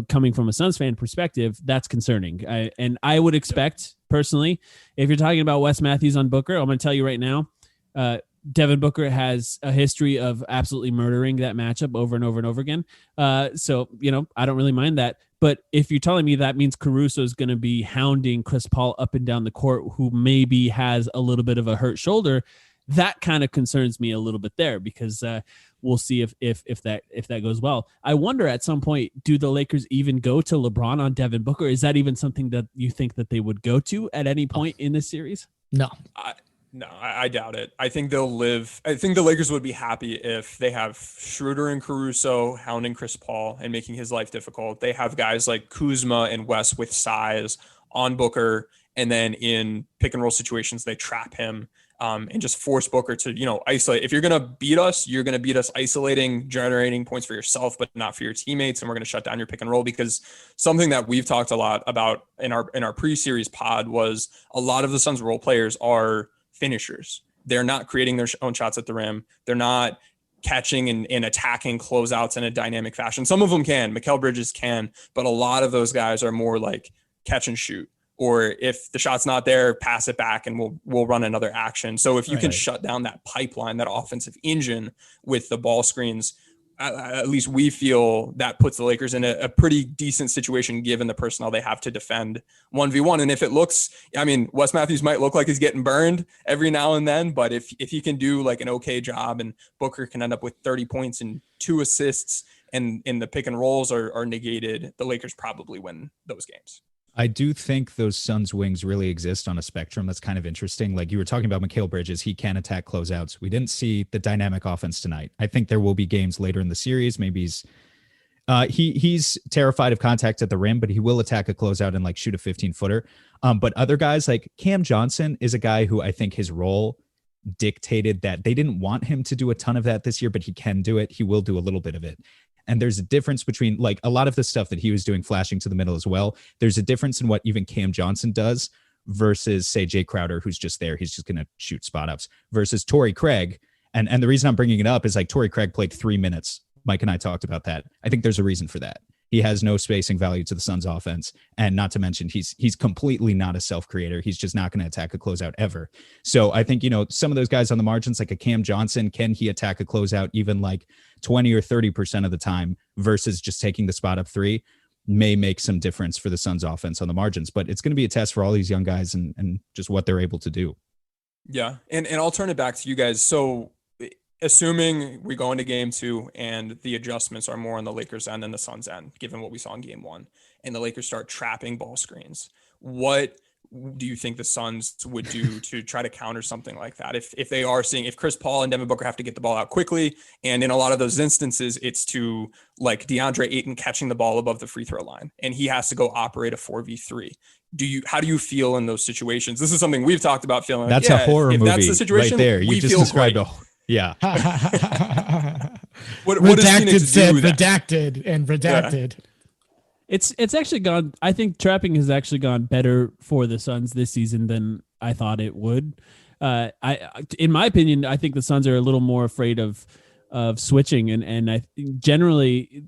coming from a Suns fan perspective, that's concerning. I would expect personally, if you're talking about Wes Matthews on Booker, I'm going to tell you right now, Devin Booker has a history of absolutely murdering that matchup over and over and over again. So, I don't really mind that. But if you're telling me that means Caruso is going to be hounding Chris Paul up and down the court, who maybe has a little bit of a hurt shoulder, that kind of concerns me a little bit there, because we'll see if that goes well. I wonder at some point, do the Lakers even go to LeBron on Devin Booker? Is that even something that you think that they would go to at any point in this series? No. No, I doubt it. I think the Lakers would be happy if they have Schroeder and Caruso hounding Chris Paul and making his life difficult. They have guys like Kuzma and West with size on Booker, and then in pick and roll situations, they trap him and just force Booker to, isolate. If you're going to beat us, you're going to beat us isolating, generating points for yourself, but not for your teammates. And we're going to shut down your pick and roll, because something that we've talked a lot about in our pre-series pod was a lot of the Suns role players are finishers. They're not creating their own shots at the rim. They're not catching and attacking closeouts in a dynamic fashion. Some of them can. Mikal Bridges can, but a lot of those guys are more like catch and shoot. Or if the shot's not there, pass it back and we'll run another action. So if you can shut down that pipeline, that offensive engine with the ball screens, at least we feel that puts the Lakers in a pretty decent situation given the personnel they have to defend 1v1. And if it looks, Wes Matthews might look like he's getting burned every now and then, but if he can do like an okay job and Booker can end up with 30 points and 2 assists and the pick and rolls are negated, the Lakers probably win those games. I do think those Suns wings really exist on a spectrum that's kind of interesting. Like you were talking about Mikal Bridges, he can attack closeouts. We didn't see the dynamic offense tonight. I think there will be games later in the series. Maybe he's terrified of contact at the rim, but he will attack a closeout and like shoot a 15-footer. But other guys like Cam Johnson is a guy who I think his role dictated that they didn't want him to do a ton of that this year, but he can do it. He will do a little bit of it. And there's a difference between like a lot of the stuff that he was doing flashing to the middle as well. There's a difference in what even Cam Johnson does versus say Jay Crowder, who's just there. He's just going to shoot spot ups versus Torrey Craig. And the reason I'm bringing it up is like Torrey Craig played 3 minutes. Mike and I talked about that. I think there's a reason for that. He has no spacing value to the Suns offense. And not to mention, he's completely not a self-creator. He's just not going to attack a closeout ever. So I think, some of those guys on the margins, like a Cam Johnson, can he attack a closeout even like 20 or 30% of the time versus just taking the spot up 3 may make some difference for the Suns offense on the margins. But it's going to be a test for all these young guys and just what they're able to do. Yeah. And I'll turn it back to you guys. So assuming we go into game 2 and the adjustments are more on the Lakers end than the Suns end, given what we saw in game 1, and the Lakers start trapping ball screens, what do you think the Suns would do to try to counter something like that? If they are seeing, if Chris Paul and Devin Booker have to get the ball out quickly, and in a lot of those instances, it's to like DeAndre Ayton catching the ball above the free throw line, and he has to go operate a 4v3. How do you feel in those situations? This is something we've talked about feeling. That's a horror movie that's the situation, right there. You just described yeah. What redacted does said redacted and redacted. Yeah. It's actually gone. I think trapping has actually gone better for the Suns this season than I thought it would. In my opinion, I think the Suns are a little more afraid of switching, and I generally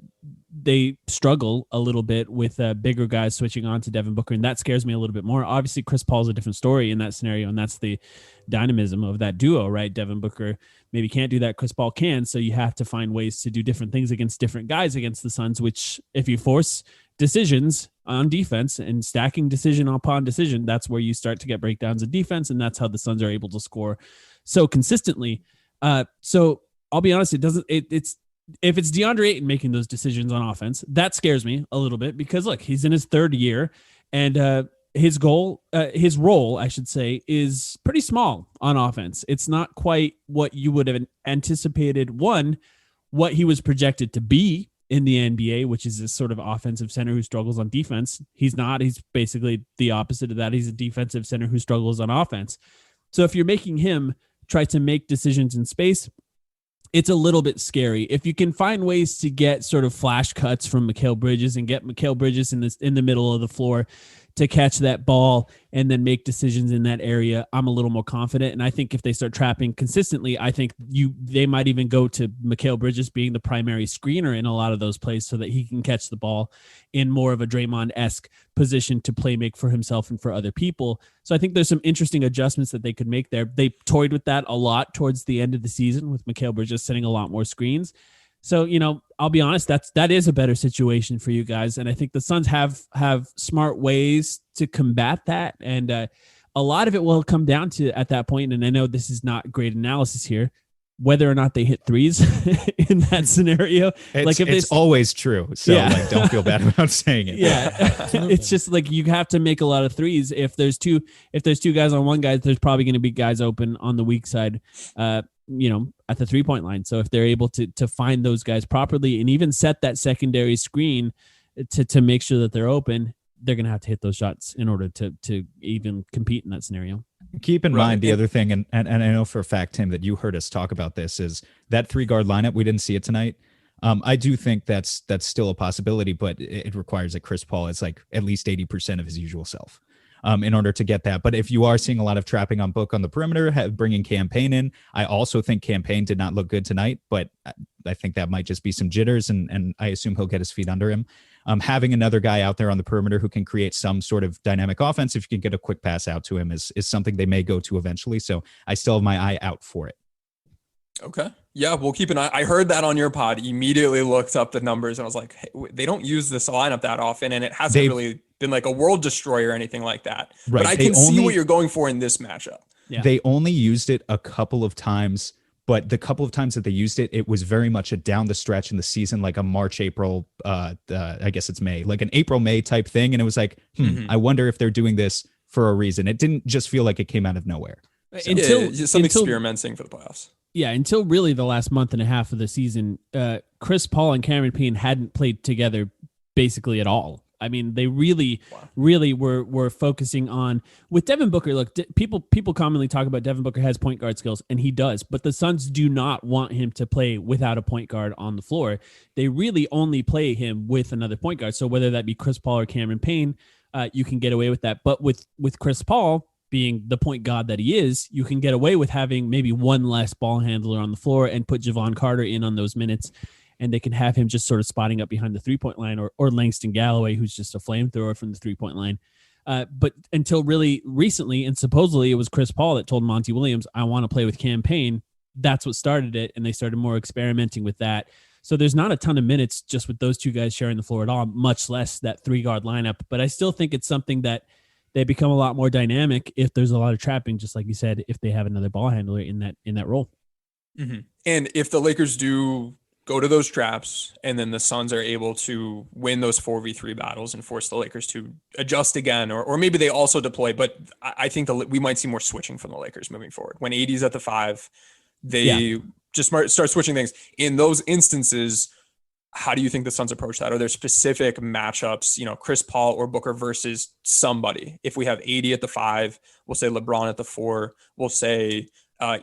they struggle a little bit with bigger guys switching on to Devin Booker, and that scares me a little bit more. Obviously, Chris Paul's a different story in that scenario, and that's the dynamism of that duo, right? Devin Booker maybe can't do that, Chris Paul can, so you have to find ways to do different things against different guys against the Suns, which if you force decisions on defense and stacking decision upon decision, that's where you start to get breakdowns of defense, and that's how the Suns are able to score so consistently. So I'll be honest, it's if it's DeAndre Ayton making those decisions on offense, that scares me a little bit because look, he's in his 3rd year and his role, I should say, is pretty small on offense. It's not quite what you would have anticipated. One, what he was projected to be in the NBA, which is this sort of offensive center who struggles on defense. He's not. He's basically the opposite of that. He's a defensive center who struggles on offense. So if you're making him try to make decisions in space, it's a little bit scary. If you can find ways to get sort of flash cuts from Mikal Bridges and get Mikal Bridges in the middle of the floor to catch that ball and then make decisions in that area, I'm a little more confident. And I think if they start trapping consistently, I think they might even go to Mikal Bridges being the primary screener in a lot of those plays so that he can catch the ball in more of a Draymond-esque position to play make for himself and for other people. So I think there's some interesting adjustments that they could make there. They toyed with that a lot towards the end of the season with Mikal Bridges setting a lot more screens. So, I'll be honest, that is a better situation for you guys. And I think the Suns have smart ways to combat that. And a lot of it will come down to, at that point, and I know this is not great analysis here, whether or not they hit threes in that scenario. It's always true. So don't feel bad about saying it. Yeah. It's just like you have to make a lot of threes. If there's two guys on one guy, there's probably going to be guys open on the weak side, at the 3-point line. So if they're able to find those guys properly and even set that secondary screen to make sure that they're open, they're going to have to hit those shots in order to even compete in that scenario. Keep in mind the other thing, and I know for a fact, Tim, that you heard us talk about this, is that 3-guard lineup. We didn't see it tonight. I do think that's still a possibility, but it requires that Chris Paul is like at least 80% of his usual self. In order to get that. But if you are seeing a lot of trapping on Book on the perimeter, bringing Campaign in, I also think Campaign did not look good tonight, but I think that might just be some jitters, and I assume he'll get his feet under him. Having another guy out there on the perimeter who can create some sort of dynamic offense, if you can get a quick pass out to him, is something they may go to eventually. So I still have my eye out for it. Okay. Yeah, we'll keep an eye. I heard that on your pod. Immediately looked up the numbers and I was like, hey, they don't use this lineup that often, and it hasn't really been like a world destroyer or anything like that. Right. But I can see what you're going for in this matchup. Yeah. They only used it a couple of times, but the couple of times that they used it, it was very much a down the stretch in the season, like a March, April, I guess it's May, like an April, May type thing. And it was like, I wonder if they're doing this for a reason. It didn't just feel like it came out of nowhere. So. Until experimenting for the playoffs. Yeah, until really the last month and a half of the season, Chris Paul and Cameron Payne hadn't played together basically at all. I mean, they really were focusing on with Devin Booker. Look, people commonly talk about Devin Booker has point guard skills, and he does, but the Suns do not want him to play without a point guard on the floor. They really only play him with another point guard. So whether that be Chris Paul or Cameron Payne, you can get away with that. But with Chris Paul being the point guard that he is, you can get away with having maybe one less ball handler on the floor and put Javon Carter in on those minutes, and they can have him just sort of spotting up behind the 3-point line, or Langston Galloway, who's just a flamethrower from the 3-point line. But until really recently, and supposedly it was Chris Paul that told Monty Williams, I want to play with Campaign. That's what started it, and they started more experimenting with that. So there's not a ton of minutes just with those two guys sharing the floor at all, much less that 3-guard lineup. But I still think it's something that they become a lot more dynamic if there's a lot of trapping, just like you said, if they have another ball handler in that role. Mm-hmm. And if the Lakers do go to those traps and then the Suns are able to win those 4v3 battles and force the Lakers to adjust again, or maybe they also deploy, but I think we might see more switching from the Lakers moving forward. When AD's at the 5, they just start switching things. In those instances, how do you think the Suns approach that? Are there specific matchups, Chris Paul or Booker versus somebody? If we have AD at the 5, we'll say LeBron at the 4, we'll say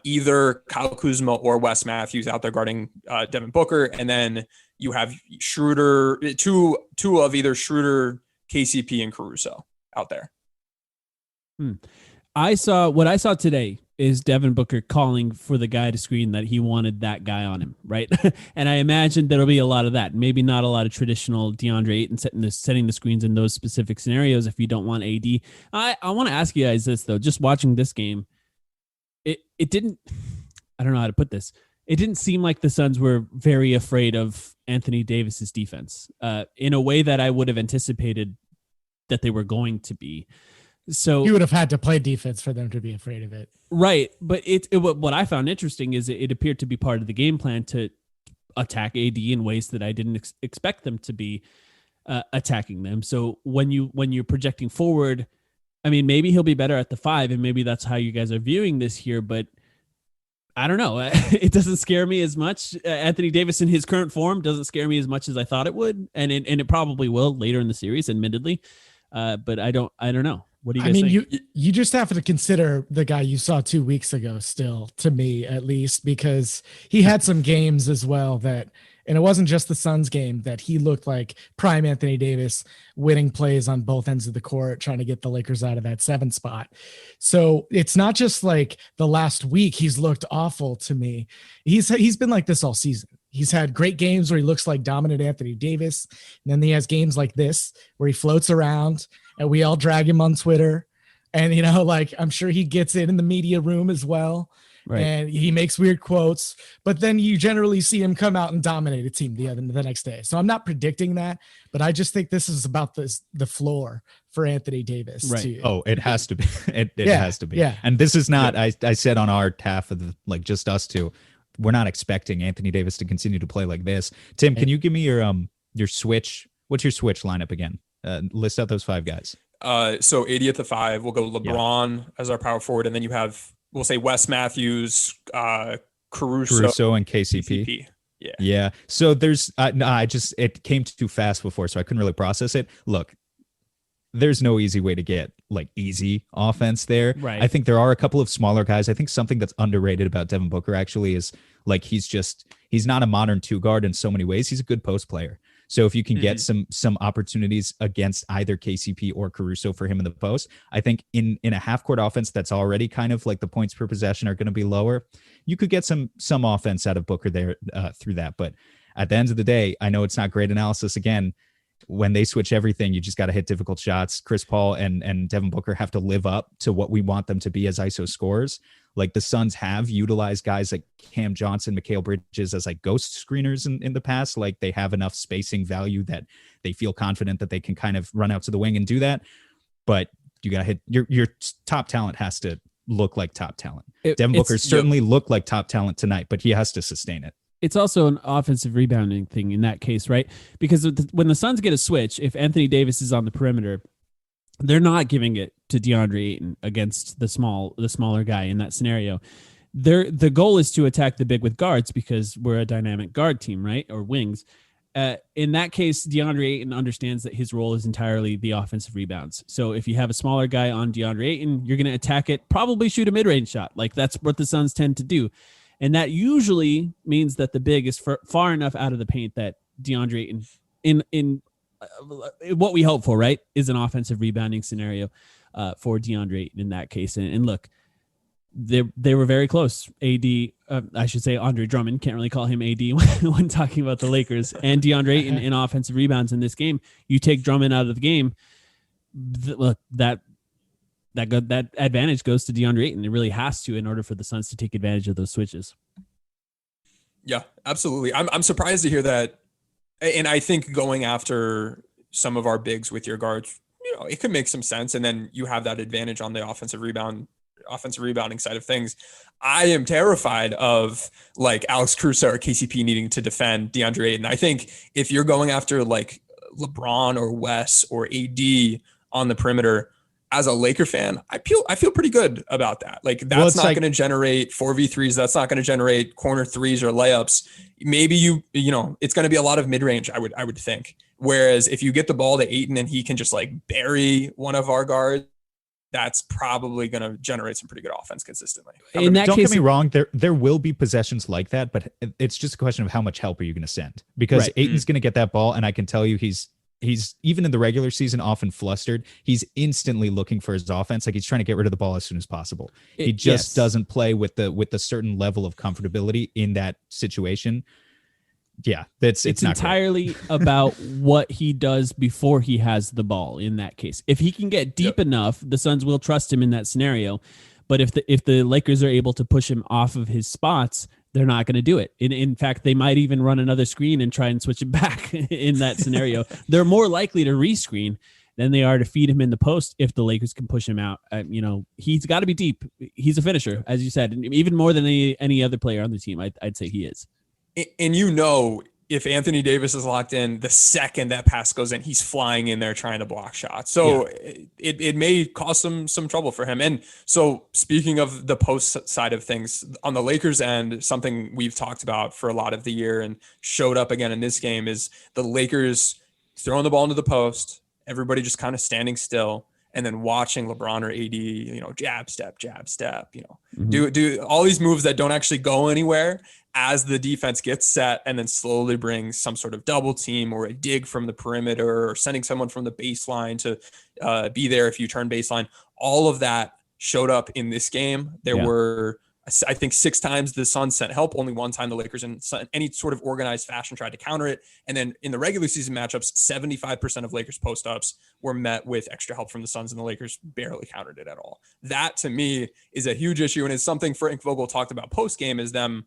either Kyle Kuzma or Wes Matthews out there guarding Devin Booker. And then you have Schroeder, two of either Schroeder, KCP, and Caruso out there. What I saw today is Devin Booker calling for the guy to screen that he wanted that guy on him, right? And I imagine there'll be a lot of that. Maybe not a lot of traditional DeAndre Ayton setting the screens in those specific scenarios if you don't want AD. I want to ask you guys this, though. Just watching this game, it didn't, I don't know how to put this. It didn't seem like the Suns were very afraid of Anthony Davis's defense in a way that I would have anticipated that they were going to be. So you would have had to play defense for them to be afraid of it. Right. But what I found interesting is it appeared to be part of the game plan to attack AD in ways that I didn't expect them to be attacking them. So when you're projecting forward, I mean, maybe he'll be better at the 5, and maybe that's how you guys are viewing this here, but I don't know. It doesn't scare me as much. Anthony Davis in his current form doesn't scare me as much as I thought it would. And it probably will later in the series, admittedly. But I don't know. What do you guys think? You just have to consider the guy you saw 2 weeks ago still, to me at least, because he had some games as well that And it wasn't just the Suns game that he looked like prime Anthony Davis, winning plays on both ends of the court, trying to get the Lakers out of that 7 spot. So it's not just like the last week he's looked awful to me. He's been like this all season. He's had great games where he looks like dominant Anthony Davis. And then he has games like this where he floats around and we all drag him on Twitter. And, like, I'm sure he gets it in the media room as well. Right. And he makes weird quotes, but then you generally see him come out and dominate a team the next day. So I'm not predicting that, but I just think this is about the floor for Anthony Davis. Right. It has to be. It yeah, has to be. Yeah. And this is not, I said on our half of just us two, we're not expecting Anthony Davis to continue to play like this. Tim, can you give me your switch? What's your switch lineup again? List out those 5 guys. So 80 at the 5, we'll go LeBron as our power forward. And then you have, we'll say Wes Matthews, Caruso and KCP. Yeah. So there's, it came too fast before, so I couldn't really process it. Look, there's no easy way to get easy offense there. Right. I think there are a couple of smaller guys. I think something that's underrated about Devin Booker actually is he's not a modern 2 guard in so many ways. He's a good post player. So if you can get some opportunities against either KCP or Caruso for him in the post, I think in a half court offense that's already kind of the points per possession are going to be lower, you could get some offense out of Booker there through that. But at the end of the day, I know it's not great analysis. Again, when they switch everything, you just got to hit difficult shots. Chris Paul and Devin Booker have to live up to what we want them to be as ISO scorers. The Suns have utilized guys like Cam Johnson, Mikal Bridges as ghost screeners in the past. They have enough spacing value that they feel confident that they can kind of run out to the wing and do that. But you got to hit your top talent has to look like top talent. Devin Booker certainly looked like top talent tonight, but he has to sustain it. It's also an offensive rebounding thing in that case, right? Because when the Suns get a switch, if Anthony Davis is on the perimeter, they're not giving it to DeAndre Ayton against the smaller guy in that scenario. The goal is to attack the big with guards because we're a dynamic guard team, right? Or wings. In that case, DeAndre Ayton understands that his role is entirely the offensive rebounds. So if you have a smaller guy on DeAndre Ayton, you're going to attack it, probably shoot a mid-range shot. That's what the Suns tend to do. And that usually means that the big is far enough out of the paint that DeAndre Ayton, in what we hope for, right, is an offensive rebounding scenario for DeAndre Ayton in that case. And look, they were very close. I should say Andre Drummond, can't really call him AD when talking about the Lakers, and DeAndre Ayton in offensive rebounds in this game. You take Drummond out of the game, look, that advantage goes to DeAndre Ayton. It really has to in order for the Suns to take advantage of those switches. Yeah, absolutely. I'm surprised to hear that. And I think going after some of our bigs with your guards, it could make some sense. And then you have that advantage on the offensive rebounding side of things. I am terrified of Alex Caruso or KCP needing to defend DeAndre Ayton. I think if you're going after LeBron or Wes or AD on the perimeter, as a Laker fan, I feel pretty good about that. That's not going to generate 4v3s. That's not going to generate corner threes or layups. Maybe it's going to be a lot of mid-range, I would think. Whereas if you get the ball to Ayton and he can just bury one of our guards, that's probably going to generate some pretty good offense consistently. Don't get me wrong, there will be possessions like that, but it's just a question of how much help are you going to send? Because Ayton's going to get that ball, and I can tell you he's even in the regular season often flustered. He's instantly looking for his offense. He's trying to get rid of the ball as soon as possible. He just doesn't play with the certain level of comfortability in that situation. Yeah, it's not entirely about what he does before he has the ball in that case. If he can get deep enough, the Suns will trust him in that scenario. But if the Lakers are able to push him off of his spots, they're not going to do it. In fact, they might even run another screen and try and switch it back in that scenario. They're more likely to rescreen than they are to feed him in the post if the Lakers can push him out. He's got to be deep. He's a finisher, as you said, and even more than any other player on the team, I'd say he is. And if Anthony Davis is locked in, the second that pass goes in, he's flying in there trying to block shots. So it may cause some trouble for him. And so speaking of the post side of things, on the Lakers end, something we've talked about for a lot of the year and showed up again in this game is the Lakers throwing the ball into the post, everybody just kind of standing still, and then watching LeBron or AD, jab step, do all these moves that don't actually go anywhere. as the defense gets set and then slowly brings some sort of double team or a dig from the perimeter or sending someone from the baseline to be there if you turn baseline, all of that showed up in this game. There were, I think, 6 times the Suns sent help. Only 1 time the Lakers in any sort of organized fashion tried to counter it. And then in the regular season matchups, 75% of Lakers post-ups were met with extra help from the Suns, and the Lakers barely countered it at all. That, to me, is a huge issue, and is something Frank Vogel talked about post-game, is them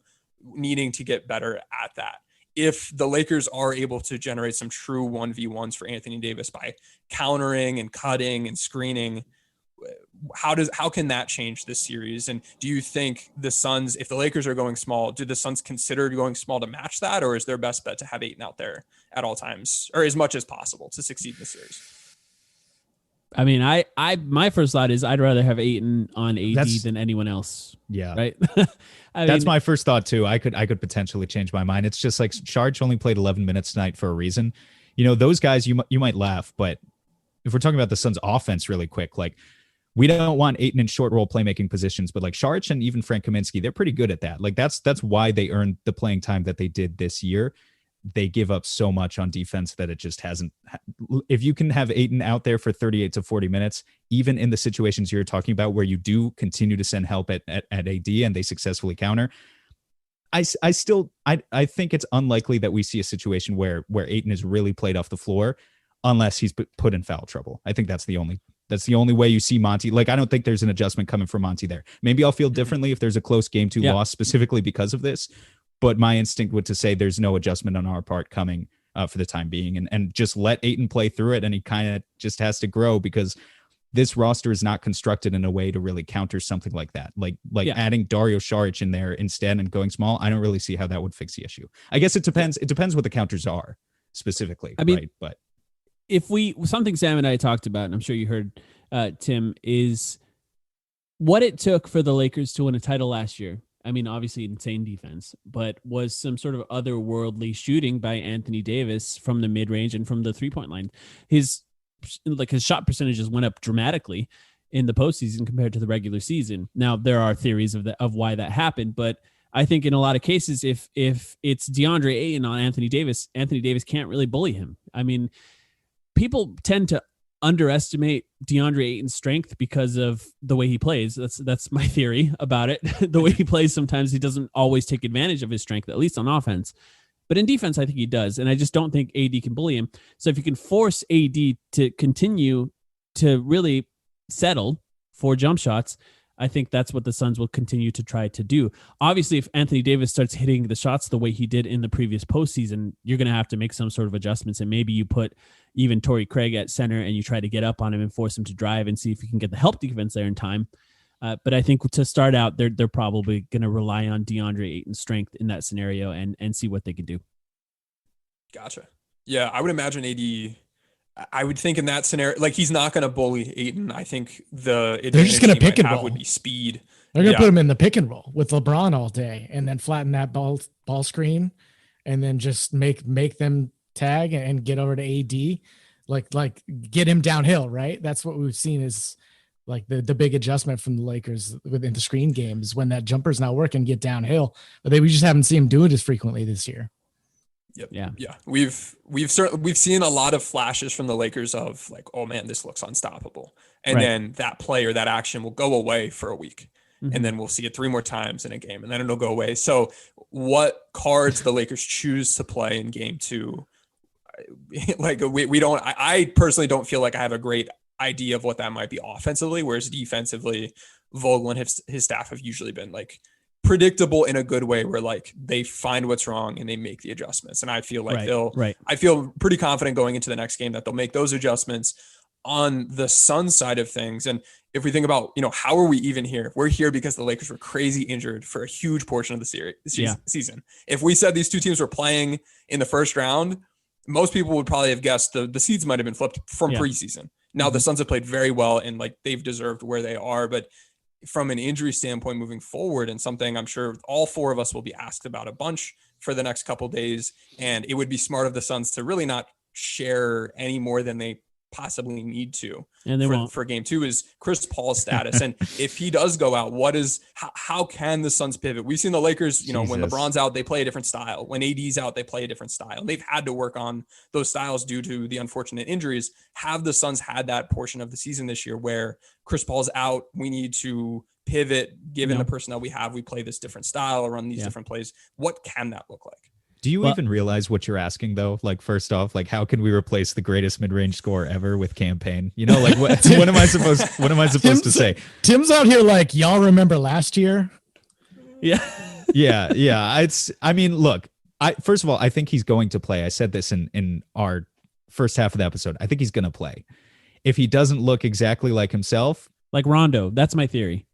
needing to get better at that. If the Lakers are able to generate some true 1v1s for Anthony Davis by countering and cutting and screening, how can that change this series? And do you think the Suns, if the Lakers are going small, do the Suns consider going small to match that, or is their best bet to have Ayton out there at all times, or as much as possible, to succeed in the series? I mean, my first thought is I'd rather have Ayton on AD than anyone else. Yeah. Right. That's my first thought too. I could potentially change my mind. It's just like Sharge only played 11 minutes tonight for a reason. You know, those guys, you might laugh, but if we're talking about the Suns offense really quick, like, we don't want Ayton in short role playmaking positions, but like Sharge and even Frank Kaminsky, they're pretty good at that. Like that's why they earned the playing time that they did this year. They give up so much on defense that it just hasn't. If you can have Ayton out there for 38 to 40 minutes, even in the situations you're talking about where you do continue to send help at AD and they successfully counter, I think it's unlikely that we see a situation where Ayton is really played off the floor unless he's put in foul trouble. I think that's the only way you see Monty. Like, I don't think there's an adjustment coming for Monty there. Maybe I'll feel differently if there's a close game 2 loss specifically because of this. But my instinct would to say there's no adjustment on our part coming for the time being, and just let Ayton play through it. And he kind of just has to grow because this roster is not constructed in a way to really counter something like that. Like adding Dario Saric in there instead and going small. I don't really see how that would fix the issue. I guess it depends. It depends what the counters are specifically. I mean, right? But something Sam and I talked about, and I'm sure you heard, Tim, is what it took for the Lakers to win a title last year. I mean, obviously insane defense, but was some sort of otherworldly shooting by Anthony Davis from the mid-range and from the 3-point line. His shot percentages went up dramatically in the postseason compared to the regular season. Now, there are theories of why that happened, but I think in a lot of cases, if it's DeAndre Ayton on Anthony Davis can't really bully him. I mean, people tend to underestimate DeAndre Ayton's strength because of the way he plays. That's my theory about it. The way he plays, sometimes he doesn't always take advantage of his strength, at least on offense. But in defense, I think he does. And I just don't think AD can bully him. So if you can force AD to continue to really settle for jump shots, I think that's what the Suns will continue to try to do. Obviously, if Anthony Davis starts hitting the shots the way he did in the previous postseason, you're going to have to make some sort of adjustments. And maybe you put even Torrey Craig at center and you try to get up on him and force him to drive and see if you can get the help defense there in time. But I think to start out, they're probably going to rely on DeAndre Ayton's strength in that scenario and see what they can do. Gotcha. Yeah, I would imagine AD. I would think in that scenario, like, he's not going to bully Ayton. I think they're just going to pick and roll. Would be speed. They're going to put him in the pick and roll with LeBron all day, and then flatten that ball screen, and then just make them tag and get over to AD, like get him downhill. Right. That's what we've seen is like the big adjustment from the Lakers within the screen games when that jumper's not working, get downhill. But we just haven't seen him do it as frequently this year. Yep. Yeah. We've seen a lot of flashes from the Lakers of like, oh man, this looks unstoppable. And then that play or that action will go away for a week. Mm-hmm. And then we'll see it 3 more times in a game and then it'll go away. So what cards the Lakers choose to play in game 2, like we don't, I personally don't feel like I have a great idea of what that might be offensively, whereas defensively, Vogel and his staff have usually been like predictable in a good way where like they find what's wrong and they make the adjustments. And I feel like I feel pretty confident going into the next game that they'll make those adjustments on the Suns side of things. And if we think about, how are we even here? We're here because the Lakers were crazy injured for a huge portion of the season. If we said these two teams were playing in the first round, most people would probably have guessed the seeds might've been flipped from preseason. Now the Suns have played very well and like they've deserved where they are, but from an injury standpoint moving forward, and something I'm sure all 4 of us will be asked about a bunch for the next couple of days. And it would be smart of the Suns to really not share any more than they possibly need to and for game 2 is Chris Paul's status. And if he does go out, how can the Suns pivot? We've seen the Lakers, when LeBron's out, they play a different style. When AD's out, they play a different style. They've had to work on those styles due to the unfortunate injuries. Have the Suns had that portion of the season this year where Chris Paul's out, we need to pivot, given the personnel we have, we play this different style or run these different plays? What can that look like? Do you even realize what you're asking, though? Like, first off, like, how can we replace the greatest mid-range scorer ever with campaign? Like, what am I supposed to say? Tim's out here like, y'all remember last year? Yeah. Yeah. Look, first of all, I think he's going to play. I said this in our first half of the episode. I think he's going to play. If he doesn't look exactly like himself. Like Rondo. That's my theory.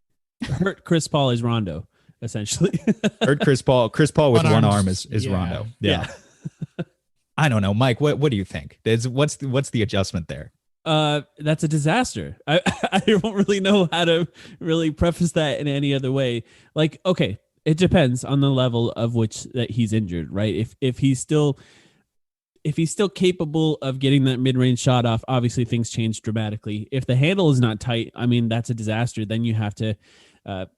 Hurt Chris Paul is Rondo. Essentially, hurt Chris Paul. Chris Paul with one arm is Rondo. Yeah. I don't know, Mike. What do you think? What's the adjustment there? That's a disaster. I don't really know how to really preface that in any other way. Like, okay, it depends on the level of which that he's injured, right? If he's still capable of getting that mid-range shot off, obviously things change dramatically. If the handle is not tight, that's a disaster. Then you have to.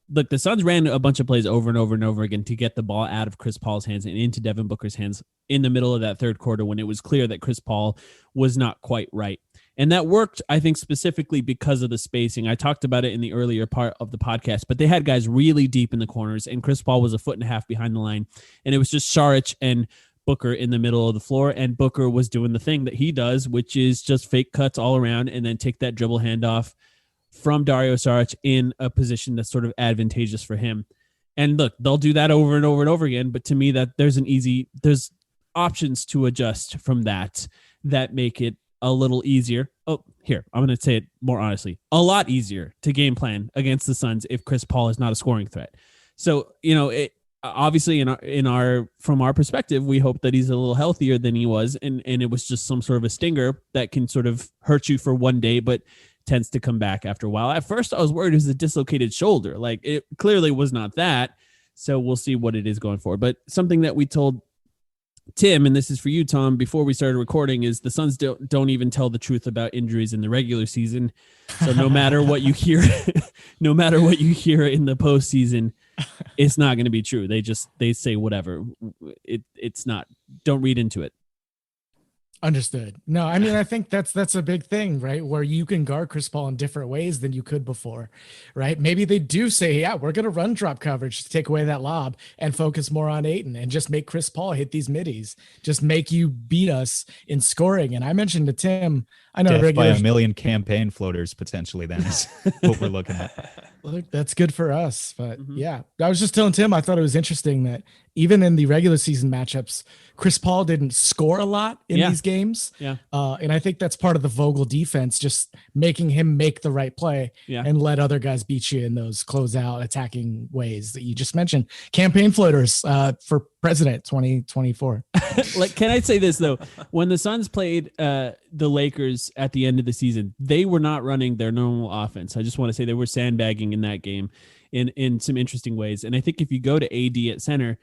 Look, the Suns ran a bunch of plays over and over and over again to get the ball out of Chris Paul's hands and into Devin Booker's hands in the middle of that third quarter when it was clear that Chris Paul was not quite right. And that worked, I think, specifically because of the spacing. I talked about it in the earlier part of the podcast, but they had guys really deep in the corners, and Chris Paul was a 1.5 feet behind the line. And it was just Saric and Booker in the middle of the floor, and Booker was doing the thing that he does, which is just fake cuts all around and then take that dribble handoff from Dario Saric in a position that's sort of advantageous for him. And look, they'll do that over and over and over again. But to me, that there's options to adjust from that make it a little easier. Oh, here, I'm going to say it more honestly, a lot easier to game plan against the Suns if Chris Paul is not a scoring threat. So, obviously from our perspective, we hope that he's a little healthier than he was. And it was just some sort of a stinger that can sort of hurt you for one day, but tends to come back after a while. At first, I was worried it was a dislocated shoulder. Like, it clearly was not that. So we'll see what it is going forward. But something that we told Tim, and this is for you, Tom, before we started recording, is the Suns don't even tell the truth about injuries in the regular season. So no matter what you hear, in the postseason, it's not going to be true. They say whatever. It's not. Don't read into it. Understood. No, I think that's a big thing, right? Where you can guard Chris Paul in different ways than you could before, right? Maybe they do say, yeah, we're going to run drop coverage to take away that lob and focus more on Ayton and just make Chris Paul hit these middies, just make you beat us in scoring. And I mentioned to Tim, I know death by a million campaign floaters potentially. Then is what we're looking at. Look, that's good for us. But yeah, I was just telling Tim, I thought it was interesting that even in the regular season matchups, Chris Paul didn't score a lot in these games. Yeah. And I think that's part of the Vogel defense, just making him make the right play and let other guys beat you in those closeout attacking ways that you just mentioned. Campaign floaters for president 2024. Like, can I say this though? When the Suns played the Lakers at the end of the season, they were not running their normal offense. I just want to say they were sandbagging in that game in some interesting ways. And I think if you go to AD at center,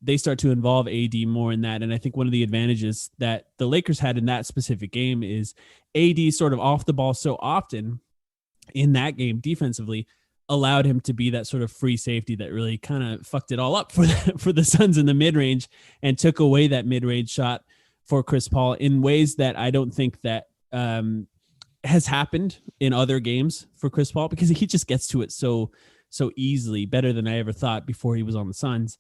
they start to involve AD more in that. And I think one of the advantages that the Lakers had in that specific game is AD sort of off the ball so often in that game defensively allowed him to be that sort of free safety that really kind of fucked it all up for the Suns in the mid-range and took away that mid-range shot for Chris Paul in ways that I don't think that has happened in other games for Chris Paul, because he just gets to it so easily, better than I ever thought before he was on the Suns.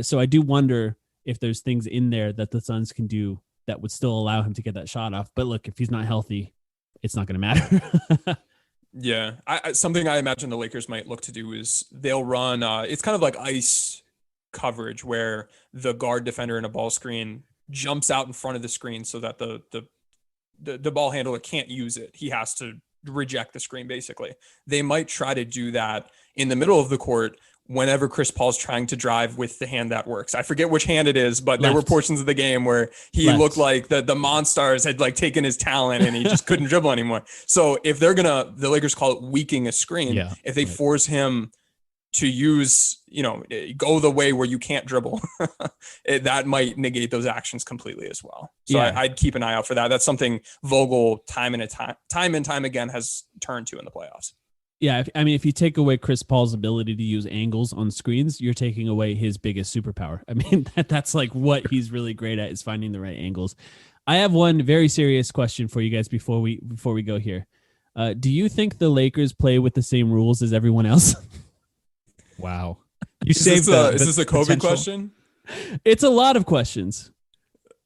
So I do wonder if there's things in there that the Suns can do that would still allow him to get that shot off. But look, if he's not healthy, it's not going to matter. Yeah. Something I imagine the Lakers might look to do is they'll run, it's kind of like ice coverage where the guard defender in a ball screen jumps out in front of the screen so that the ball handler can't use it. He has to reject the screen, basically. They might try to do that in the middle of the court whenever Chris Paul's trying to drive with the hand that works. I forget which hand it is, but there were portions of the game where he looked like the Monstars had like taken his talent and he just couldn't dribble anymore. So if they're the Lakers call it weakening a screen. Yeah, if they force him to use, go the way where you can't dribble, that might negate those actions completely as well. So I'd keep an eye out for that. That's something Vogel time and time again has turned to in the playoffs. Yeah, if you take away Chris Paul's ability to use angles on screens, you're taking away his biggest superpower. I mean, that's like what he's really great at, is finding the right angles. I have one very serious question for you guys before we go here. Do you think the Lakers play with the same rules as everyone else? Wow. Is this a COVID question? It's a lot of questions.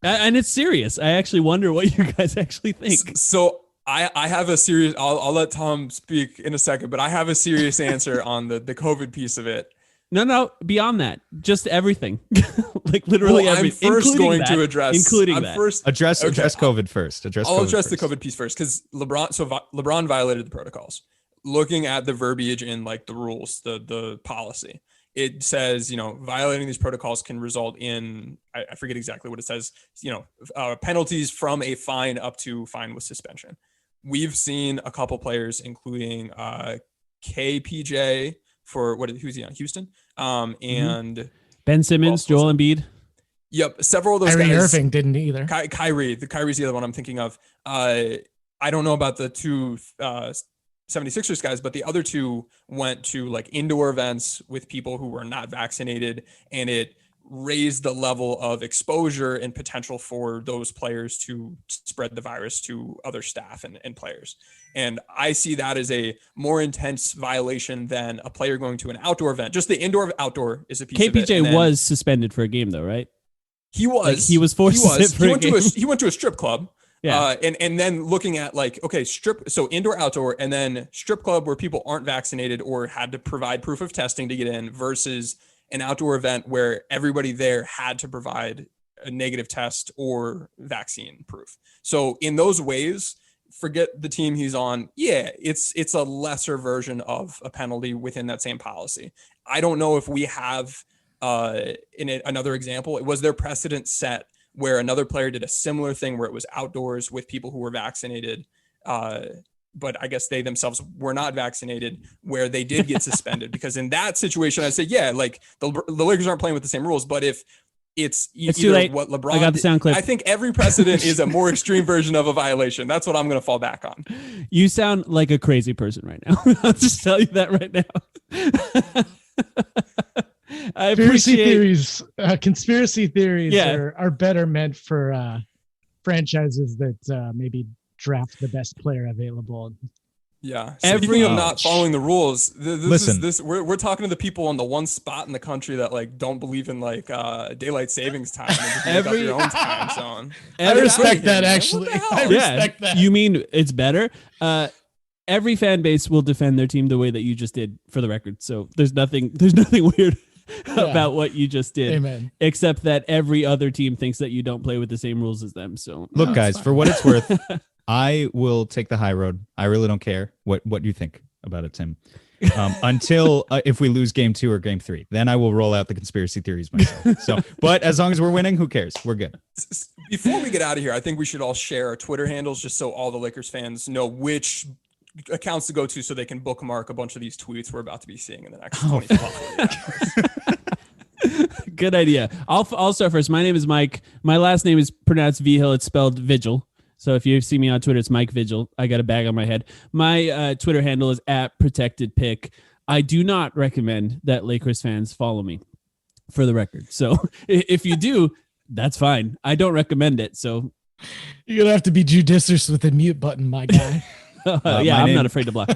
And it's serious. I actually wonder what you guys actually think. So I have a serious, I'll let Tom speak in a second, but I have a serious answer on the COVID piece of it. No, beyond that, just everything. Like literally everything. I'm first going to address COVID first. I'll address the COVID piece first, because LeBron violated the protocols. Looking at the verbiage in like the rules, the policy, it says, violating these protocols can result in, I forget exactly what it says, penalties from a fine up to fine with suspension. We've seen a couple players, including KPJ who's he on? Houston, and Ben Simmons, Joel Embiid. Yep, several of those Kyrie guys. Irving didn't either. Kyrie's the other one I'm thinking of. I don't know about the two 76ers guys, but the other two went to like indoor events with people who were not vaccinated, and it raised the level of exposure and potential for those players to spread the virus to other staff and players. And I see that as a more intense violation than a player going to an outdoor event. Just the indoor outdoor is a piece of it. KPJ was suspended for a game though, right? He was. Like he was forced to sit for a game. He went to a strip club. Yeah. And then looking at like, okay, so indoor, outdoor, and then strip club where people aren't vaccinated or had to provide proof of testing to get in, versus an outdoor event where everybody there had to provide a negative test or vaccine proof. So in those ways, forget the team he's on. Yeah, it's a lesser version of a penalty within that same policy. I don't know if we have another example. Was there precedent set where another player did a similar thing where it was outdoors with people who were vaccinated, but I guess they themselves were not vaccinated, where they did get suspended? Because in that situation, I'd say, yeah, like the Lakers aren't playing with the same rules. But if it's too late. What LeBron I got the sound clip. I think every precedent is a more extreme version of a violation. That's what I'm going to fall back on. You sound like a crazy person right now. I'll just tell you that right now. Conspiracy theories are better meant for franchises that maybe draft the best player available. Yeah. Speaking of not following the rules, we're talking to the people on the one spot in the country that like don't believe in like daylight savings time and just make up your own time zone. I respect that, actually. I respect that. You mean it's better? Every fan base will defend their team the way that you just did, for the record. So there's nothing weird about what you just did. Amen. Except that every other team thinks that you don't play with the same rules as them. So look, guys, for what it's worth, I will take the high road. I really don't care what you think about it, Tim. Until if we lose game 2 or game 3, then I will roll out the conspiracy theories myself. So, but as long as we're winning, who cares? We're good. Before we get out of here, I think we should all share our Twitter handles just so all the Lakers fans know which accounts to go to, so they can bookmark a bunch of these tweets we're about to be seeing in the next 24 hours. Good idea. I'll start first. My name is Mike. My last name is pronounced Vigil. It's spelled Vigil. So if you see me on Twitter, it's Mike Vigil. I got a bag on my head. My Twitter handle is @ProtectedPick. I do not recommend that Lakers fans follow me, for the record. So if you do, that's fine. I don't recommend it. So you're gonna have to be judicious with the mute button, my guy. I'm not afraid to block.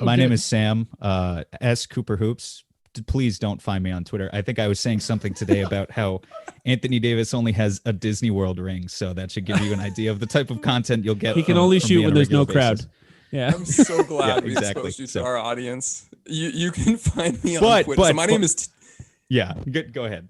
My name is Sam, S. Cooper Hoops. Please don't find me on Twitter. I think I was saying something today about how Anthony Davis only has a Disney World ring, so that should give you an idea of the type of content you'll get. He can only shoot when there's no crowd. Basis. Yeah, I'm so glad we exposed you to our audience. You can find me on Twitter. So my name is. Go ahead.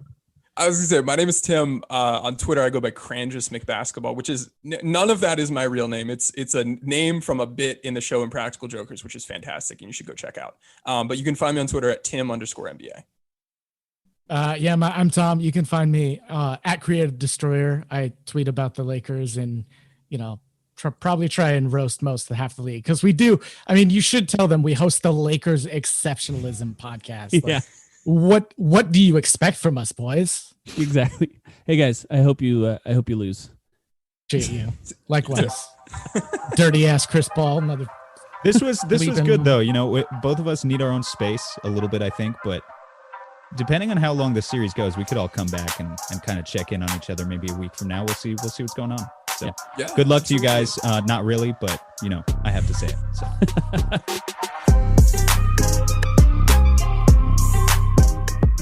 I was gonna say, my name is Tim. On Twitter, I go by Crangus McBasketball, which is none of that is my real name. It's a name from a bit in the show Impractical Jokers, which is fantastic, and you should go check out. But you can find me on Twitter at Tim_NBA. I'm Tom. You can find me at Creative Destroyer. I tweet about the Lakers and probably try and roast most of half the league because we do. I mean, you should tell them we host the Lakers Exceptionalism podcast. Yeah. What do you expect from us, boys? Exactly. Hey guys, I hope you lose. Treat you likewise. Dirty ass Chris Paul. Another. This was good though. You know, both of us need our own space a little bit, I think, but depending on how long the series goes, we could all come back and kind of check in on each other maybe a week from now. We'll see what's going on. So good luck to you guys. Not really, but you know, I have to say it. So.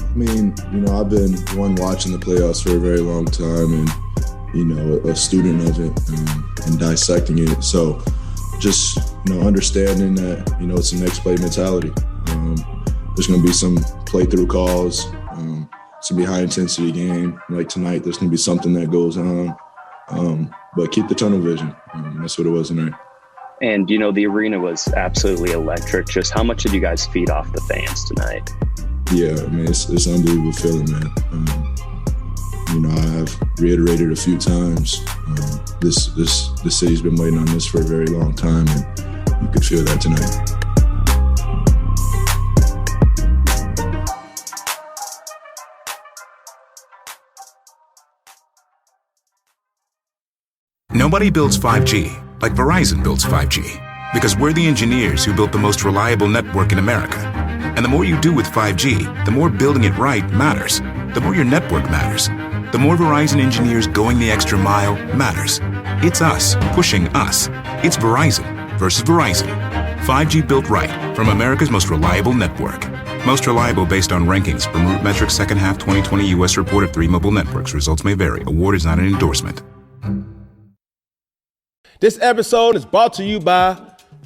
I mean, you know, I've been watching the playoffs for a very long time and, you know, a student of it and dissecting it. So just, you know, understanding that, you know, it's a next play mentality. There's going to be some playthrough calls. It's going to be a high-intensity game. Like tonight, there's going to be something that goes on. But keep the tunnel vision. That's what it was tonight. And, you know, the arena was absolutely electric. Just how much did you guys feed off the fans tonight? Yeah, I mean, it's an unbelievable feeling, man. You know, I've reiterated a few times, this city's been waiting on this for a very long time, and you could feel that tonight. Nobody builds 5G like Verizon builds 5G, because we're the engineers who built the most reliable network in America. And the more you do with 5G, the more building it right matters. The more your network matters. The more Verizon engineers going the extra mile matters. It's us pushing us. It's Verizon versus Verizon. 5G built right from America's most reliable network. Most reliable based on rankings from Root Metrics second half 2020 U.S. report of 3 mobile networks. Results may vary. Award is not an endorsement. This episode is brought to you by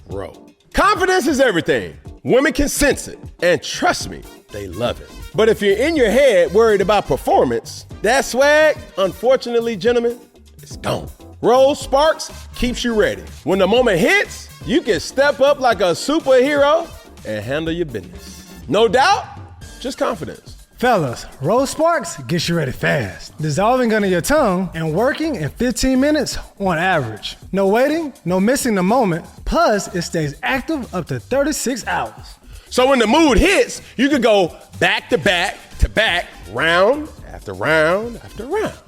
Ro. Confidence is everything. Women can sense it. And trust me, they love it. But if you're in your head worried about performance, that swag, unfortunately, gentlemen, it's gone. Ro Sparks keeps you ready. When the moment hits, you can step up like a superhero and handle your business. No doubt, just confidence. Fellas, Ro Sparks gets you ready fast, dissolving under your tongue and working in 15 minutes on average. No waiting, no missing the moment, plus it stays active up to 36 hours. So when the mood hits, you can go back to back to back, round after round after round.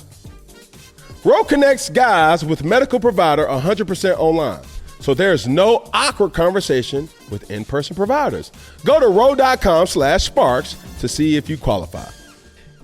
Ro connects guys with medical provider 100% online, so there's no awkward conversation with in-person providers. Go to ro.com/sparks to see if you qualify.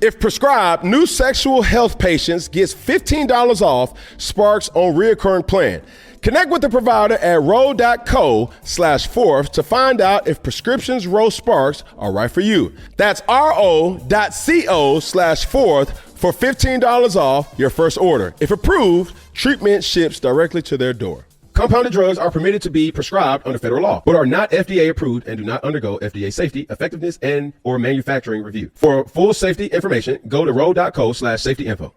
If prescribed, new sexual health patients gets $15 off Sparks on reoccurring plan. Connect with the provider at ro.co/fourth to find out if prescriptions Ro Sparks are right for you. That's ro.co/fourth for $15 off your first order. If approved, treatment ships directly to their door. Compounded drugs are permitted to be prescribed under federal law, but are not FDA approved and do not undergo FDA safety, effectiveness, and or manufacturing review. For full safety information, go to ro.co/safety info.